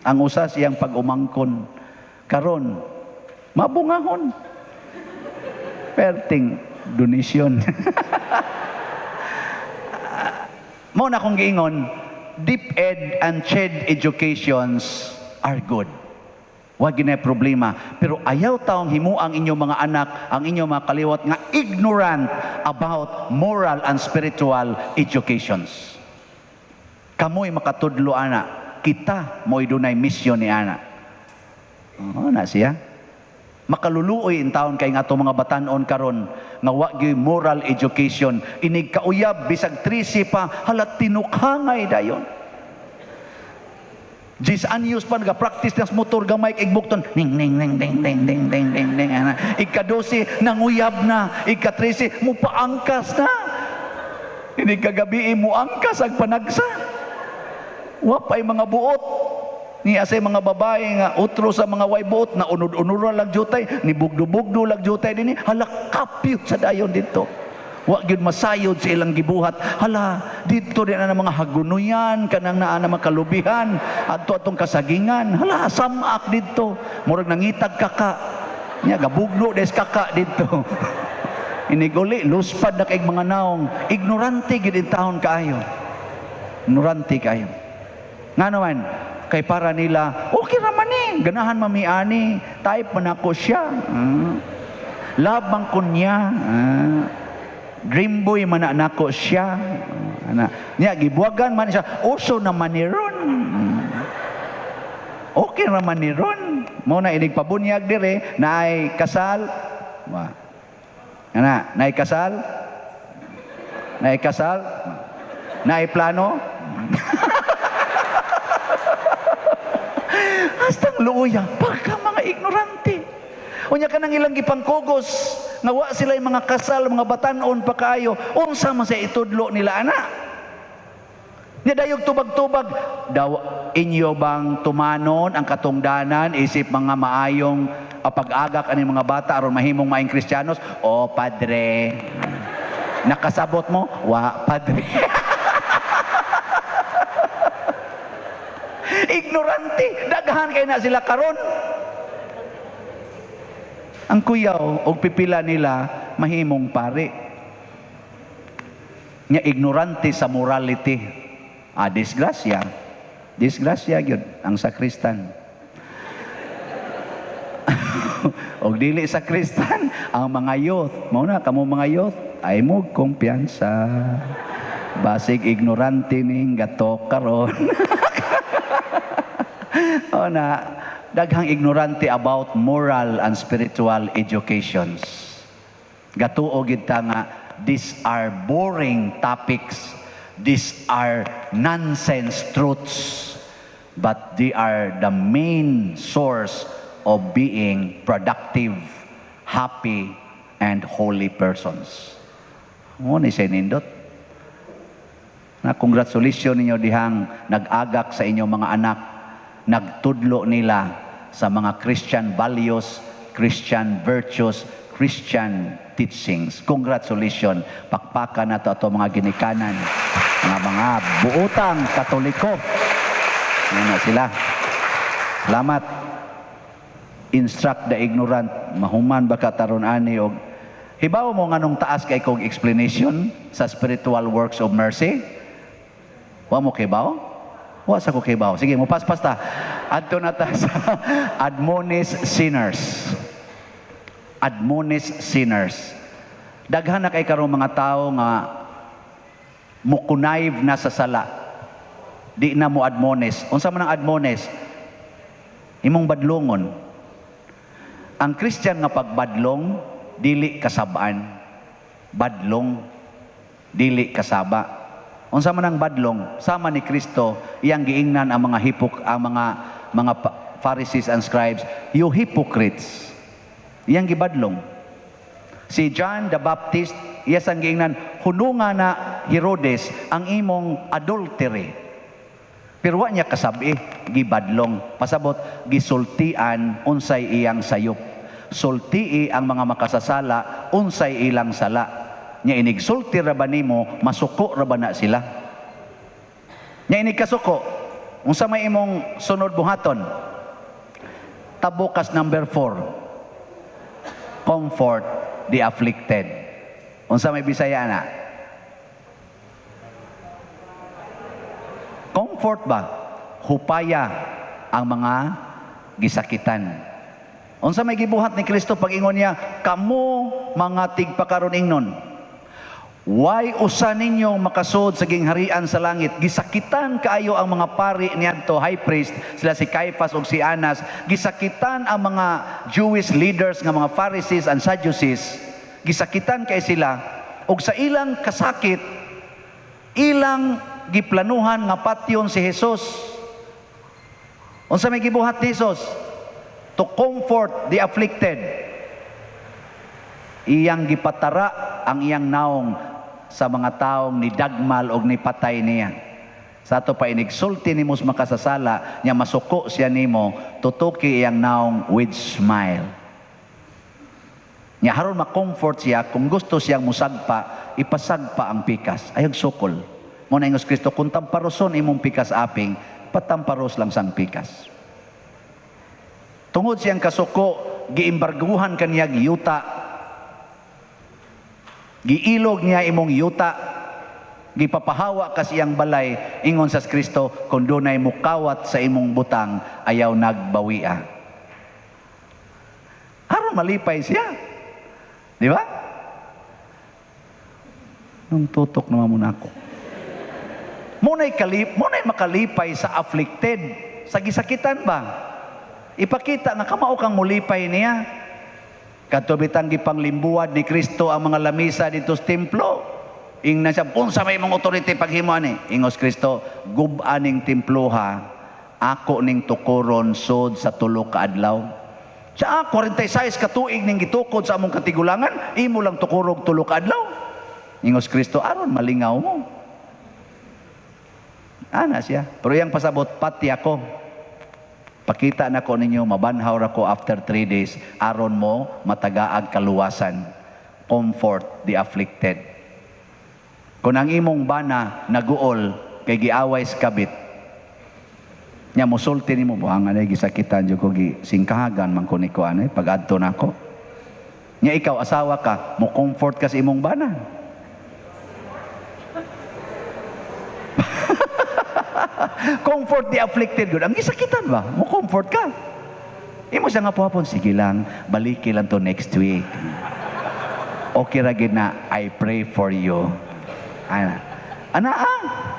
ang usa siyang pag-umangkon karon. Mabungahon. Perting donation. Mao na akong giingon, deep ed and CHED educations are good. Wa ginay problema, pero ayaw taong himuang inyong mga anak, ang inyong mga kaliwat nga ignorant about moral and spiritual educations. Kamoy makatudlo ana, kita mo'y dunay misyon ni ana. Na siya. Makaluluoy in taon kay nga itong mga batanon karon nga wa gyud moral education, inig kauyab bisag 13 pa halat tinukhangay dayon. 10 anyos pa nagapractice nas motor gamay kay igbukton ning ning ning ding ding ding ding ding ding ika-12 nanguyab na, ika-13 mo paangkas na, inig kagabi mo angkas ag panagsa. Wa pay mga buot Niya say mga babae nga utro sa mga waybuot na unod-unura lang jutay, ni bugdo-bugdo lang jutay dinhi, hala kapyo sa dayon dito. Wa gyud masayod sa ilang gibuhat. Hala, dito din na mga hagunuyan kanang naa na makalubihan adto atong kasagingan. Hala, samak dito. Murag nangitag kaka. Nya gabugno des kaka dito. Iniguli luspad na kay mga naong. Ignorante gid in taon kaayo. Ignorante kayo. Nga naman, kay para nila, okay naman ganahan mamiani, type man ako siya. Labang ko niya. Dream boy man nako siya. Niya, gibuwagan man siya, uso naman ni Ron. Okay naman ni Ron. Muna inigpabunyag dire, na ay kasal. Na ay kasal? Na ay kasal? Na ay plano? Hastang luya, pagka mga ignorante. Unya ka nang ilang gipangkugos, nga wa sila yung mga kasal, mga batanon pa kaayo, unsa man sa itudlo nila ana. Nya dayog tubag-tubag, daw inyo bang tumanon ang katungdanan isip mga maayong pag-agak ani mga bata aron mahimong maayong Kristiyanos? O padre. Nakasabot mo? Wa padre. Ignorante, daghan kay na sila karon. Ang kuyaw o pipila nila mahimong pare. Nya ignorante sa morality. Disgrasya. Disgrasya gyud ang sakristan. Og dili sakristan ang mga youth. Mao na kamo mga youth ay mo kumpiyansa. Basig ignorante ning gatok karon. O na, daghang ignorante about moral and spiritual educations. Gatuo gid ta nga, these are boring topics, these are nonsense truths, but they are the main source of being productive, happy, and holy persons. O ni Senindot. Na congratulations ninyo dihang nag-agak sa inyong mga anak, nagtudlo nila sa mga Christian values, Christian virtues, Christian teachings. Congratulations. Pakpakan na to ato mga ginikanan, mga buotang Katoliko. Yan na sila. Salamat. Instruct the ignorant. Mahuman ba kataron ani og hibaw mo nganong taas kay kong explanation sa spiritual works of mercy? Wa mo kibaw? Wa sa ko kibaw. Sige, mo pas-pas ta. Adto na ta sa admonish sinners. Admonish sinners. Daghan na kay karong mga tao nga mukunayb na sa sala. Di na mo admonish. Unsa man ang admonish? Imong badlongon. Ang Christian nga pagbadlong dili kasabaan. Badlong dili kasaba. Unsa man ang badlong, sama ni Kristo, iyang giingnan ang mga mga Pharisees and scribes, you hypocrites. Iyang gibadlong. Si John the Baptist, iya sang giingnan, hununga na Herodes ang imong adultery. Pero wa niya kasabi, gibadlong. Pasabot, gisultian unsay iyang sayop. Sultii ang mga makasasala, unsay ilang sala. Nya inigsulti ra ba nimo, masuko ra ba na sila? Nya inigkasuko, unsa may imong sunod buhaton? Tabukas number 4. Comfort the afflicted. Unsa may Bisaya na? Comfort ba? Hupaya ang mga gisakitan. Unsa may gibuhat ni Kristo pag ingon niya, kamo mga tigpakaron ingnon. Why usa ninyong makasud sa gingharian sa langit? Gisakitan kaayo ang mga pari niadto, high priest, sila si Caiaphas ug si Annas. Gisakitan ang mga Jewish leaders nga mga Pharisees and Sadducees. Gisakitan kay sila ug sa ilang kasakit, ilang giplanuhan nga patyon si Jesus. Unsa may gibuhat ni Jesus? To comfort the afflicted. Iyang gipatara ang iyang naong sa mga taong ni dagmal og ni patay niya. Sa ato pa inigsulti nimo sa makasasala, nya masuko siya nimo, tutuki iyang naong with smile. Nya haron ma-comfort siya, kung gusto siyang musagpa, ipasagpa ang pikas. Ayog sukol. Mo na ingos Kristo, kung tamparoson imong pikas aping, patamparos lang sang pikas. Tungod siyang kasuko, giimbarguhan kaniya giyuta. Giilog niya imong yuta. Gipapahawa ka siyang balay, ingon sa Kristo, kung dunay mukawat sa imong butang, ayaw nagbawia. Haron malipay siya. Di ba? Nung tutok naman muna ako. Muna'y makalipay sa afflicted, sa gisakitan ba? Ipakita nga kamao kang mulipay niya. Katubitang gipanglimbuad ni Kristo ang mga lamisa dito sa templo. Ingnan siya, unsa may mong authority paghimuan ni? Ingos Kristo, gubaning templuha, ako ning tukuron sod sa tulo ka adlaw. Siya, 46 katuig ning gitukod sa among katigulangan, imo lang tukurog tulo ka adlaw. Ingos Kristo, aron malingaw mo. Ana siya. Pero yang pasabot, pati ako. Pakita na ko ninyo, mabanhaw ra ko after 3 days, aron mo matagaag kaluwasan. Comfort the afflicted. Kung ang imong bana naguol kay giaway sa kabit, nya musulti nimo buhangan ay gisakitan jud ko gisingkahagan man ko ni ko anay pag-adto nako. Nya ikaw asawa ka, mo comfort ka sa imong bana. Comfort the afflicted good. Ang gisakitan ba? Mo comfort ka. Imo siya nga puhapon, sige lang, baliki lang to next week. Okay ra gid na, I pray for you.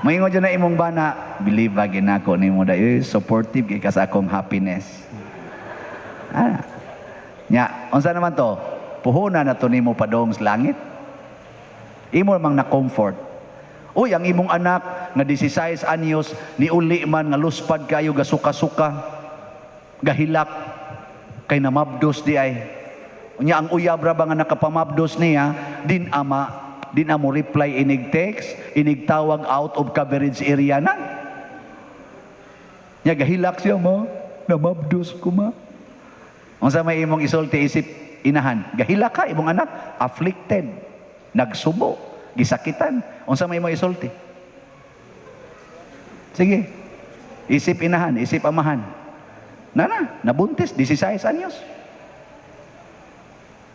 Moingon dyan na imong bana, believe ba ginako ni mo dayo, supportive kay ka sa akong happiness. Nya, unsa naman to? Puhuna na to nimo padong sa langit. Imo mang na-comfort. Uy, ang imong anak nga 16 anyos, ni uli man nga luspad kayo, gasuka-suka, gahilak, kay namabdos di ay. Unya, ang uyab ra ba nga nakapamabdos niya, din amo reply inig text, inig tawag out of coverage area na. Nya gahilak siya mo, namabdos ko ma. Unsa may imong isulti isip inahan, gahilak ka imong anak, afflicted, nagsubo, gisakitan. Unsa may imong isulti? Sige. Isip inahan, isip amahan. Nabuntis 16 anyos.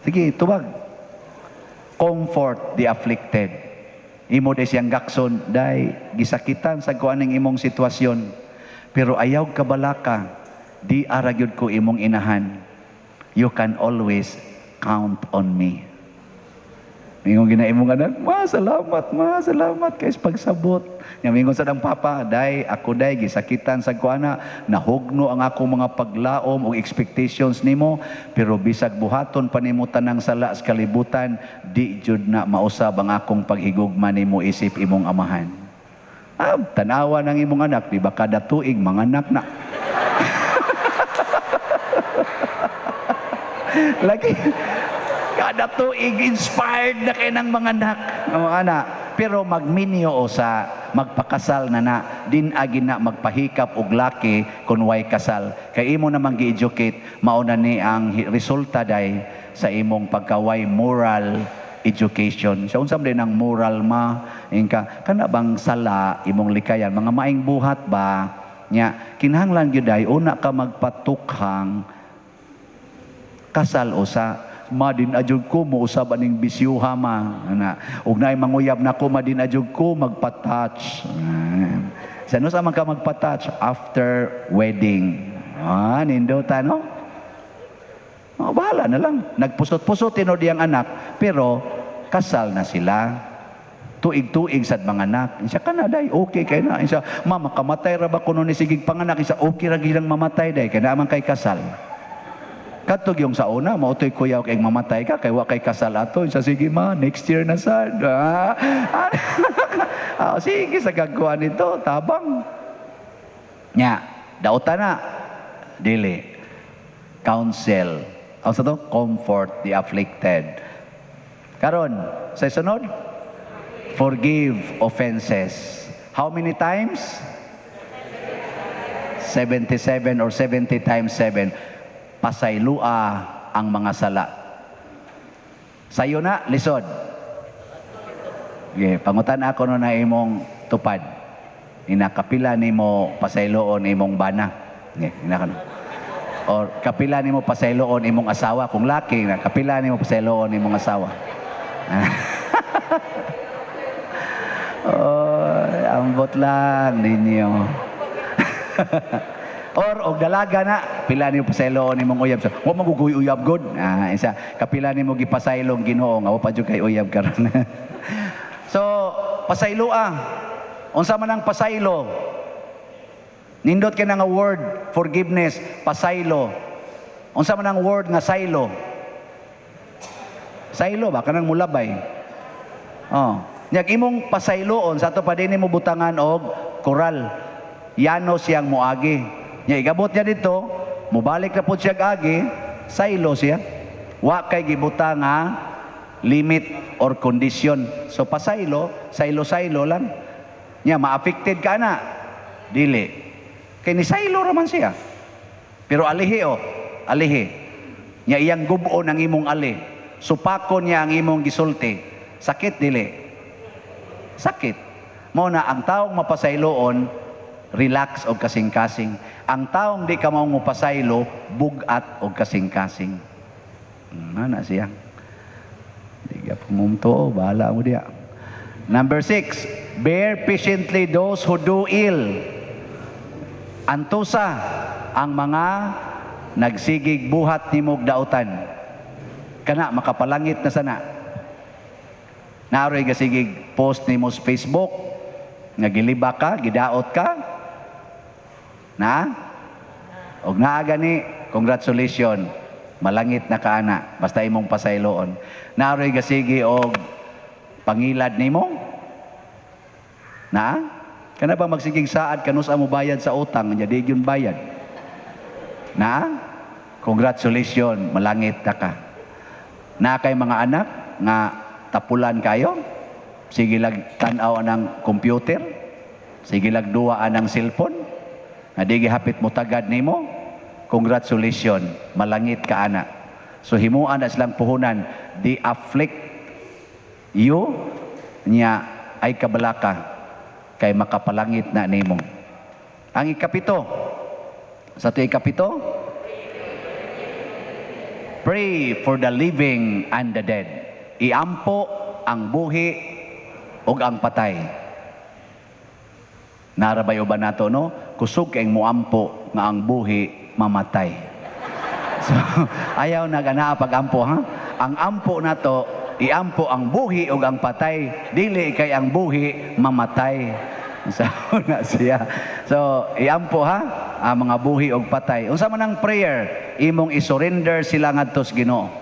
Sige, tubag. Comfort the afflicted. Imo day siyang gakson, day gisakitan sa kuaning imong sitwasyon. Pero ayaw kabalaka, di aragyod ko imong inahan. You can always count on me. Mingon gina imong anak, salamat kay pagsabot. Nya mingon sa dang papa, day ako day gisakitan sa kuana, nahugno ang akong mga paglaom o expectations nimo, pero bisag buhaton pa nimo tanang sala sa kalibutan, di jud na mausab ang akong paghigugma nimo isip imong amahan. Tanawa ng imong anak, di ba kada tuig manganak na. Lagi kada tuig inspired na kay ng mga anak. Pero magminyo o sa magpakasal na din agi na magpahikap og laki kun way kasal. Kay imo namang gi-educate, mauna ni ang resulta day sa imong pagkaway moral education. Sa unsam din ang moral kana bang sala imong likayan, mga maing buhat ba? Nya kinahanglan gyud day una ka magpatukhang kasal usa. Madin adyog ko mo usab aning bisyuha ug naay manguyab nako madin adyog ko magpa-touch. Sano sa man ka magpa-touch after wedding? Nindota no? Bahala na lang. Nagpusot-pusot tino diyang anak, pero kasal na sila. Tuig-tuig sad mga anak. Isa ka na day, okay kay na. Isa, mama kamatay ra ba kuno ni sigig panganak? Isa okay ra gyud mamatay day kay naman kay kasal. Katog yung sa una, mautoy kuyaw kay mamatay ka, kay wa kay kasal ato. Isa, sige ma, next year na sad. Sige, sa gagawin nito, tabang. Nya, dauta na. Dili. Counsel. Ano sa to? Comfort the afflicted. Karon, sa sunod, forgive offenses. How many times? 77 or 70 times 7. Pasaylua ang mga sala. Sayo na, lisod. Okay, pangutan ako no na imong tupad. Inakapila nimo pasayloon imong bana. Okay, inakano. Or kapila nimo pasayloon imong asawa. Kung laki, kapila nimo pasayloon imong asawa. Oh, ambot lang ninyo. Or dalaga na, pila nimo pasayloon imong uyab. So, wa maguguy uyab god. Isa, kapila nimo gipasaylong Ginoo nga wa pa jud kay uyab karon. So, pasayloa. Unsa man ang pasaylo? Nindot ka na nga word, forgiveness, pasaylo. Unsa man ang word nga saylo? Saylo ba? Kanang mulabay. Oh. Nyag imong pasayloon, sa ito pa din mo butangan og koral. Yano siyang muagi. Nya igabot niya dito, mubalik na po siya agi, saylo siya. Wa kay gibutang nga limit or condition. So pasaylo, saylo-saylo lang. Nya ma-affected ka na. Dili. Kay ni saylo raman siya. Pero alihi alihi. Nya iyang gubo ng imong ali. Supakon niya ang imong gisulti. Sakit dili. Sakit. Mao na ang taong mapasayloon, relax og kasing-kasing. Ang taong di ka mao mapasaylo, bugat og kasing-kasing. Mana siya? Di ka pumumto, bahala mo diya. Number 6, bear patiently those who do ill. Antusa ang mga nagsigig buhat nimog dautan. Kana makapalangit na sana. Naaroy gasigig post nimo sa Facebook nga giliba ka, gidaot ka. Na? Og naa gani, congratulations. Malangit na kaana basta imong pasayloon. Naaroy gasigi og pangilad nimo? Na? Kana ba magsigig saad kanus mo bayad sa utang, nya di gyud bayad. Na? Congratulations, malangit na ka. Na kay mga anak nga tapulan kayo, sige lag tan-aw ng computer, sige lag duwaan ng cellphone, na di gihapit mo tagad nimo, congratulations, malangit ka ana. So himuan na silang puhunan, di afflict you, nya ay kabalaka, kay makapalangit na nimo. Ang ikapito, sa ito ikapito, pray for the living and the dead. Iampo ang buhi ug ang patay. Narabayo ba nato no? Kusog kay muampo nga ang buhi mamatay. So ayaw na gana pag-ampo ha. Ang ampo nato iampo ang buhi ug ang patay, dili kay ang buhi mamatay. So na siya. So iampo ha ang mga buhi ug patay. Unsa man ang prayer? Imong isurrender sila ngadto sa Ginoo.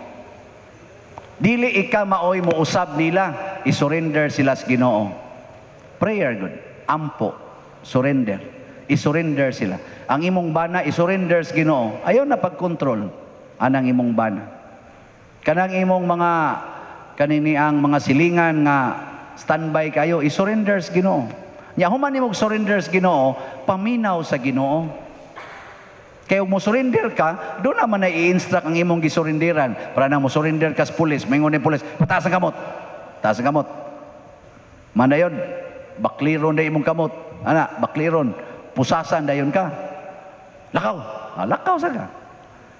Dili ika maoy mo usab nila, isurrender sila sa Ginoo. Prayer good. Ampo, surrender. Isurrender sila. Ang imong bana isurrender sa Ginoo. Ayaw na pagkontrol anang imong bana. Kanang imong mga kanini ang mga silingan nga standby kayo, isurrender sa Ginoo. Nya human nimo surrender sa Ginoo, paminaw sa Ginoo. Kaya mo surrender ka, doon naman na i-instruct ang imong gisurindiran. Para na mo surrender ka sa pulis, maingon ni pulis, pataas ang kamot. Taas ang kamot. Mana yun? Bakliron na imong kamot. Ana, bakliron. Pusasan na yun ka. Lakaw. Lakaw sa ka.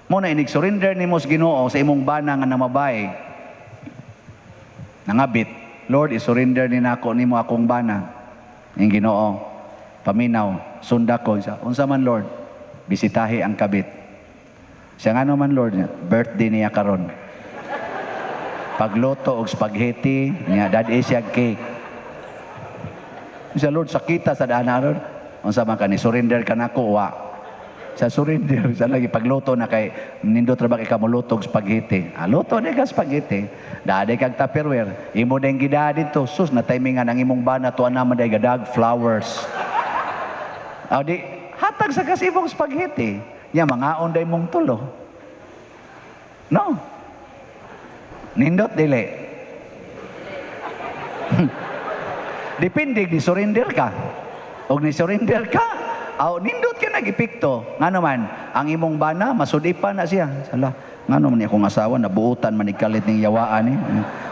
Mo na inig-surrender ni mo sa Ginoo sa imong bana nga namabay. Nangabit. Lord, i-surrender ni nako nimo akong bana. Yung Ginoo, paminaw, sunda ko. Unsa man Lord? Bisitahi ang kabit. Siya nga naman Lord, birthday niya karon. Pagluto og spaghetti, niya dad siya cake. Siya Lord, sakita sa daan Lord. Unsa man kani surrender ka nako wa. Sa surrender sa lagi pagluto na kay nindot ra ba kay kamuluto og spaghetti. Luto na ka spaghetti. Dade kag Tupperware. Imo deng gida dito sus na timingan ang imong bana tuan naman day gadag flowers. Di hatag sa kasibong spaghetti. Nya mga onday mong tulo. No. Nindot dili. Depende di surrender ka. Og ni surrender ka, aw nindot ka nagipikto. Nga naman, ang imong bana masudipan na siya. Sala, nga naman ni akong asawa nabuutan man ikalit ning yawaan ni.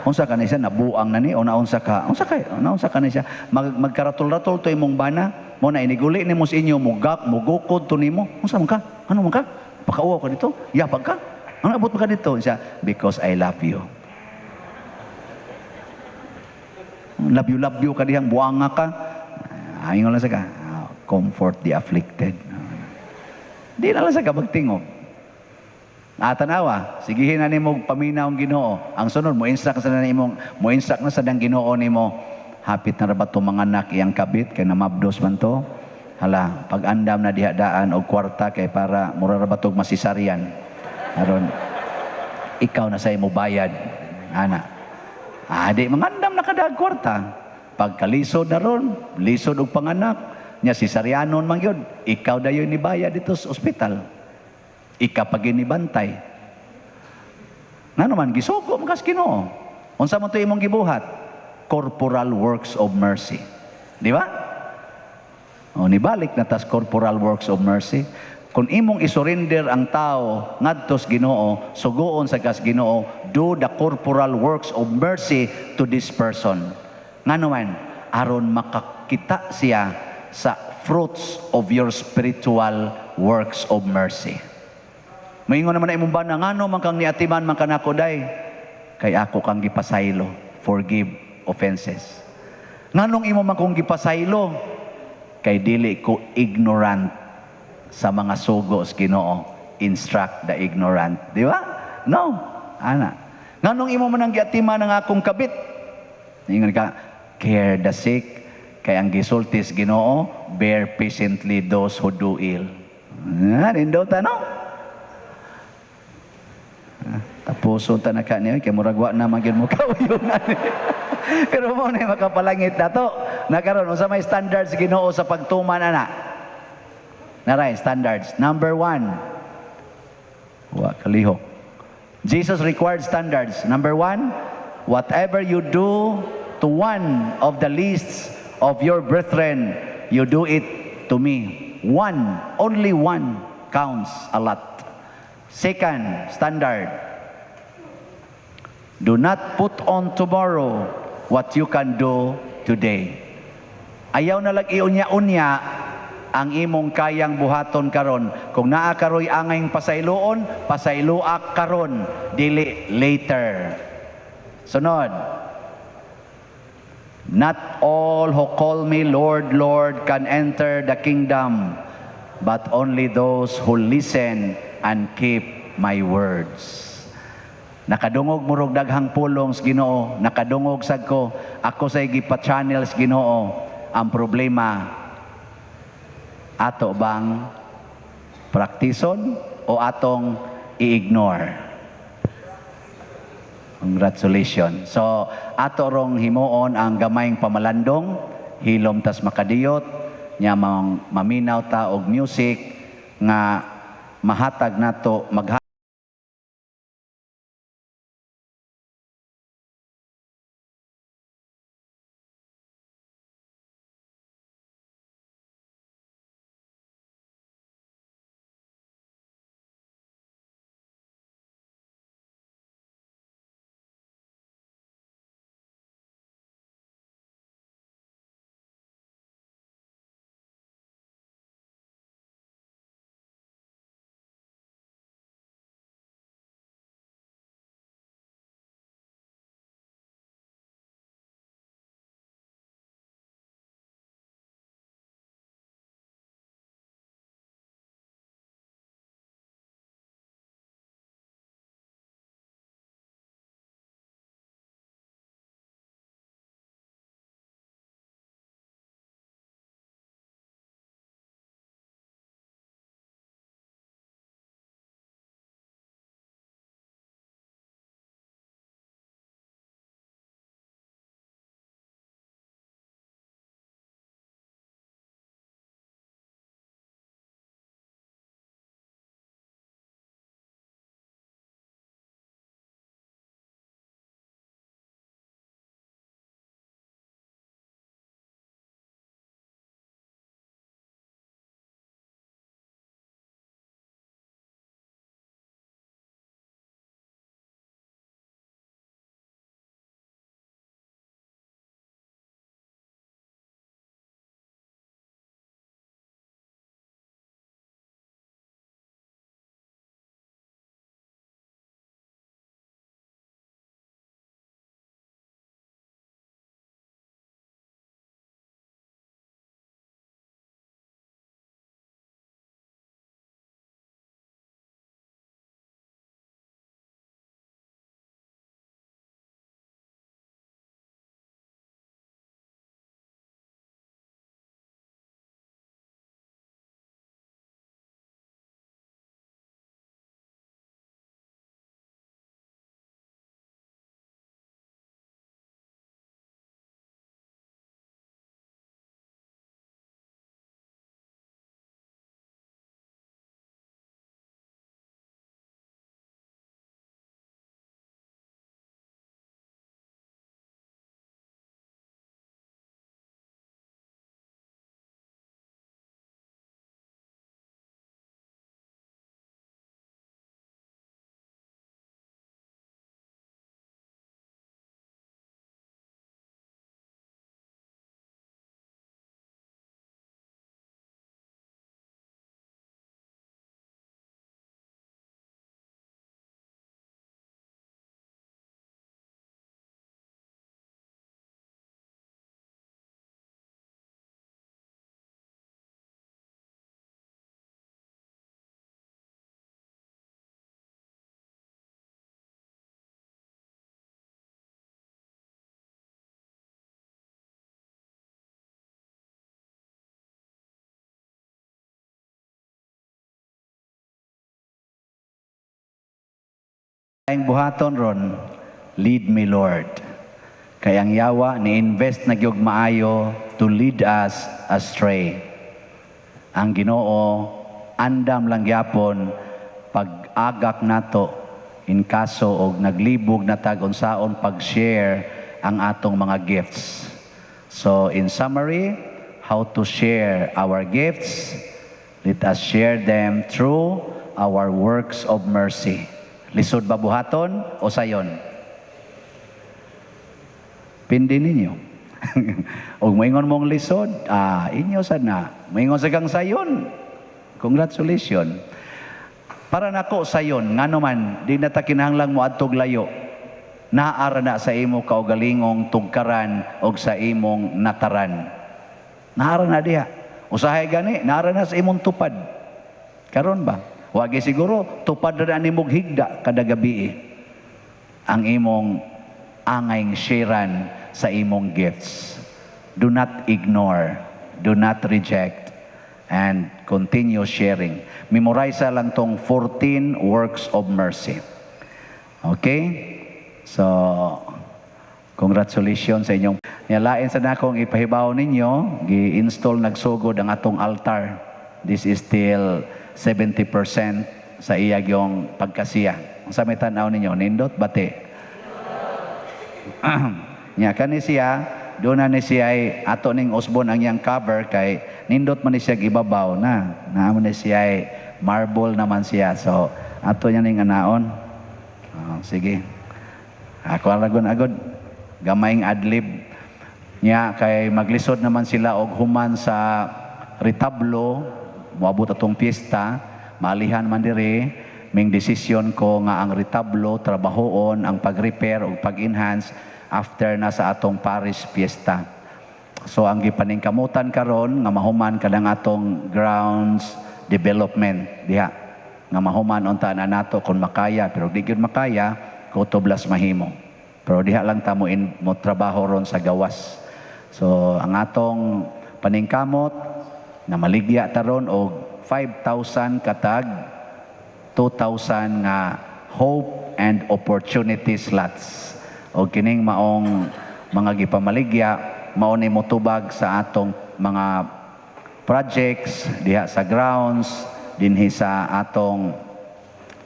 Unsa ka ni siya nabuang na ni o naunsa ka? Unsa ka ni siya? Magkaratul-ratul to imong bana, mo na iniguli nimo sa inyo mugukod to nimo. Unsa man ka? Ano man ka? Pakauwa ka dito? Yapag ka? Ano abot ka dito? Siya, because I love you. Love you ka dihang buanga ka. Ayun lang sa ka. Comfort the afflicted. Di na lang sa ka magtingog. Tanawa, sigihin na nimo paminaw ang Ginoo. Ang sunod mo instruct na sa dang Ginoo nimo. Hapit na ra ba to mga anak iyang kabit kay namabdos man to. Hala, pag-andam na dihadaan og kwarta kay para mura ra ba tog masisaryan. Aron ikaw na sa imo bayad. Ana. Di mangandam na kada kwarta. Pagkalisod na ron, lisod og panganak, nya sisaryanon man yun. Ikaw dayon ni bayad dito sa ospital. Ika pag inibantay. Nga naman, gisugo makas Ginoo. Unsa man to imong gibuhat? Corporal works of mercy. Di ba? O nibalik na tas corporal works of mercy. Kung imong isurrender ang tao ngadto sa Ginoo, sugoon sa kas Ginoo, do the corporal works of mercy to this person. Nga naman, aron makakita siya sa fruits of your spiritual works of mercy. Maingon naman na imong bana, ngano man kang niatiman man kanako day, kay ako kang gipasaylo, forgive offenses. Nganong imo man kong gipasaylo, kay dili ko ignorant sa mga sugo sa Ginoo, instruct the ignorant. Di ba? No. Ana. Nganong imo man ang giatiman ng akong kabit? Ingon ka, care the sick, kay ang gisultis Ginoo, bear patiently those who do ill. Nindot no? Tapuso ta na ka niyo, kay muragwa na magin mo kauyunan. Pero mo na makapalangit na to. Nakaroon, unsa may standards Ginoo sa pagtuman ana? Naray, standards. Number 1. Wa kalihok. Jesus required standards. Number 1, whatever you do to one of the least of your brethren, you do it to me. One, only one counts a lot. Second standard, do not put on tomorrow what you can do today. Ayaw na lang iunya-unya ang imong kayang buhaton karon. Kung naa karoy angayng pasayloon, pasayloak karon, dili later. Sunod, not all who call me Lord, Lord can enter the kingdom, but only those who listen and keep my words. Nakadungog murog daghang pulong sa Ginoo, nakadungog sad ko, ako sa gipa-channel sa Ginoo. Ang problema, ato bang praktison o atong i-ignore? Congratulations. So, ato rong himuon ang gamayng pamalandong, hilom tas makadiyot, nya maminaw ta og music nga mahatag nato Ang buhaton ron, lead me Lord. Kay ang yawa ni-invest na gyud maayo to lead us astray. Ang Ginoo andam lang gyapon pag-agak nato in kaso og naglibog na tag unsaon pag-share ang atong mga gifts. So in summary, how to share our gifts? Let us share them through our works of mercy. Lisod ba buhaton o sayon? Pindi ninyo. O moingon mong lisod, inyo sana. Moingon sa kang sayon. Congratulations. Para nako sayon, ngano man, di na ta kinahanglang mo adtog layo. Naara na sa imo kaugalingong tugkaran o sa imong nataran. Naara na diha. Usahay gani, naara na sa imong tupad. Karon ba? Wagi siguro, tupad na nimog higda kada gabi ang imong angayng sharean sa imong gifts. Do not ignore, do not reject, and continue sharing. Memorize lang tong 14 works of mercy. Okay? So, congratulations sa inyong niyalain sa nakong ipahibaw ninyo, gi-install nagsugod ang atong altar. This is still 70% sa iyag yung pagkasiya. Sa may tanaw ninyo, nindot, bati. Nya kani siya, doon na ni siya ay ato ning usbon ang iyang cover kay nindot man ni siya gibabaw na. Naman ni siya ay marble naman siya. So, ato niya ning anaon. Sige. Ako alagon-agod. Gamayng adlib. Nya kay maglisod naman sila og human sa retablo. Moabot atong piyesta, maalihan man diri, ming desisyon ko nga ang retablo, trabahoon, ang pag-repair o pag-enhance after na sa atong parish piyesta. So ang gipaningkamutan karon nga mahuman kadang atong grounds development diha. Nga mahuman unta na nato kung makaya, pero di gyud makaya, kutoblas mahimo. Pero diha lang ta mo trabaho ron sa gawas. So ang atong paningkamot na maligya taron og 5,000 katag 2,000 nga hope and opportunity slots. O kining maong mga gipamaligya mao ni motubag sa atong mga projects diha sa grounds dinhi sa atong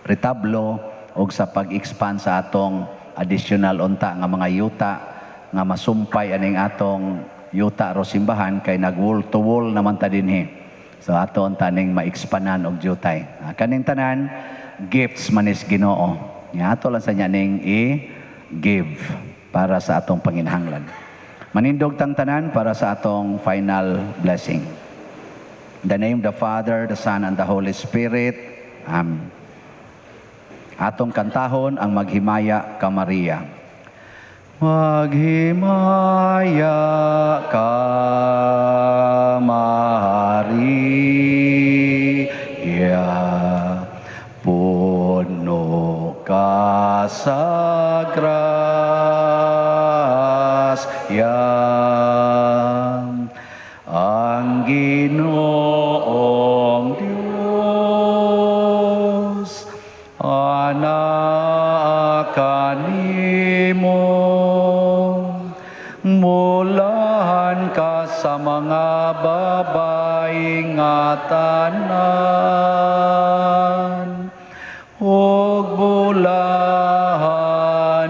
retablo og sa pag-expand sa atong additional unta nga mga yuta nga masumpay aning atong yuta ro simbahan kay nag-wall to wall naman ta dinhi. So aton taning ma-expandan og jutay. Kaning tanan gifts manis Ginoo. Nya ato lang sa nya ning i-give para sa atong panginahanglan. Manindog tang tanan para sa atong final blessing. In the name of the Father, the Son, and the Holy Spirit. Amen. Atong kantahon ang Maghimaya ka Maria. Maghimaya ka Maria, puno ka sa grasya, ang Ginoong Diyos, anak kanimo, mulahan ka sa mga babae nga tanan, ug bulahan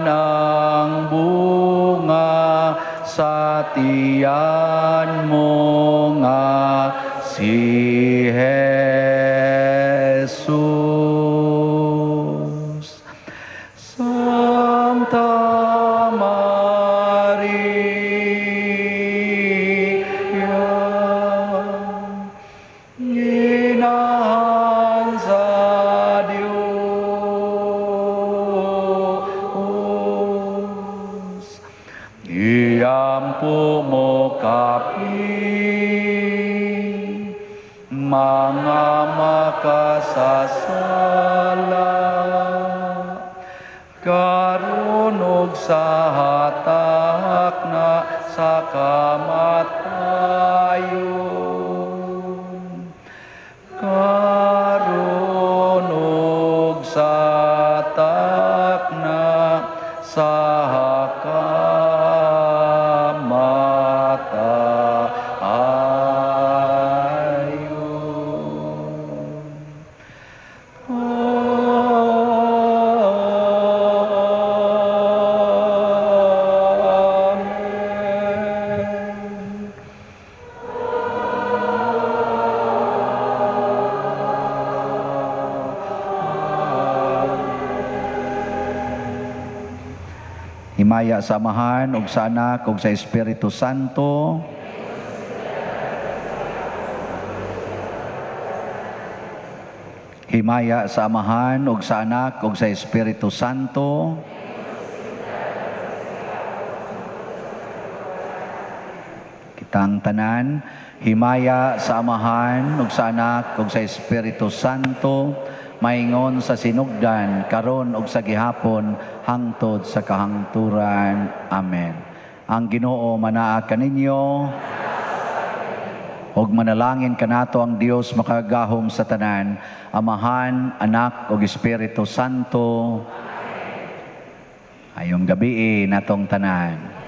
ang bunga sa tiyan mo nga si Jesus. Santa Ginahan sa Diyos, iampo mo kami, mga makasasala, karon ug sa hatak na sa kamatayon, karon ug sa hatak sa kamatayon. Amen. Himaya sa Amahan ug sa Anak ug sa Espiritu Santo. Himaya sa Amahan ug sa Anak ug sa Espiritu Santo. Kitang tanan, himaya sa Amahan ug sa Anak ug sa Espiritu Santo, maingon sa sinugdan karon ug sa gihapon hangtod sa kahangturan. Amen. Ang Ginoo manaa kaninyo ug manalangin kanato ang Dios makagahom sa tanan, Amahan, Anak ug Espiritu Santo. Ayong gabi natong tanan.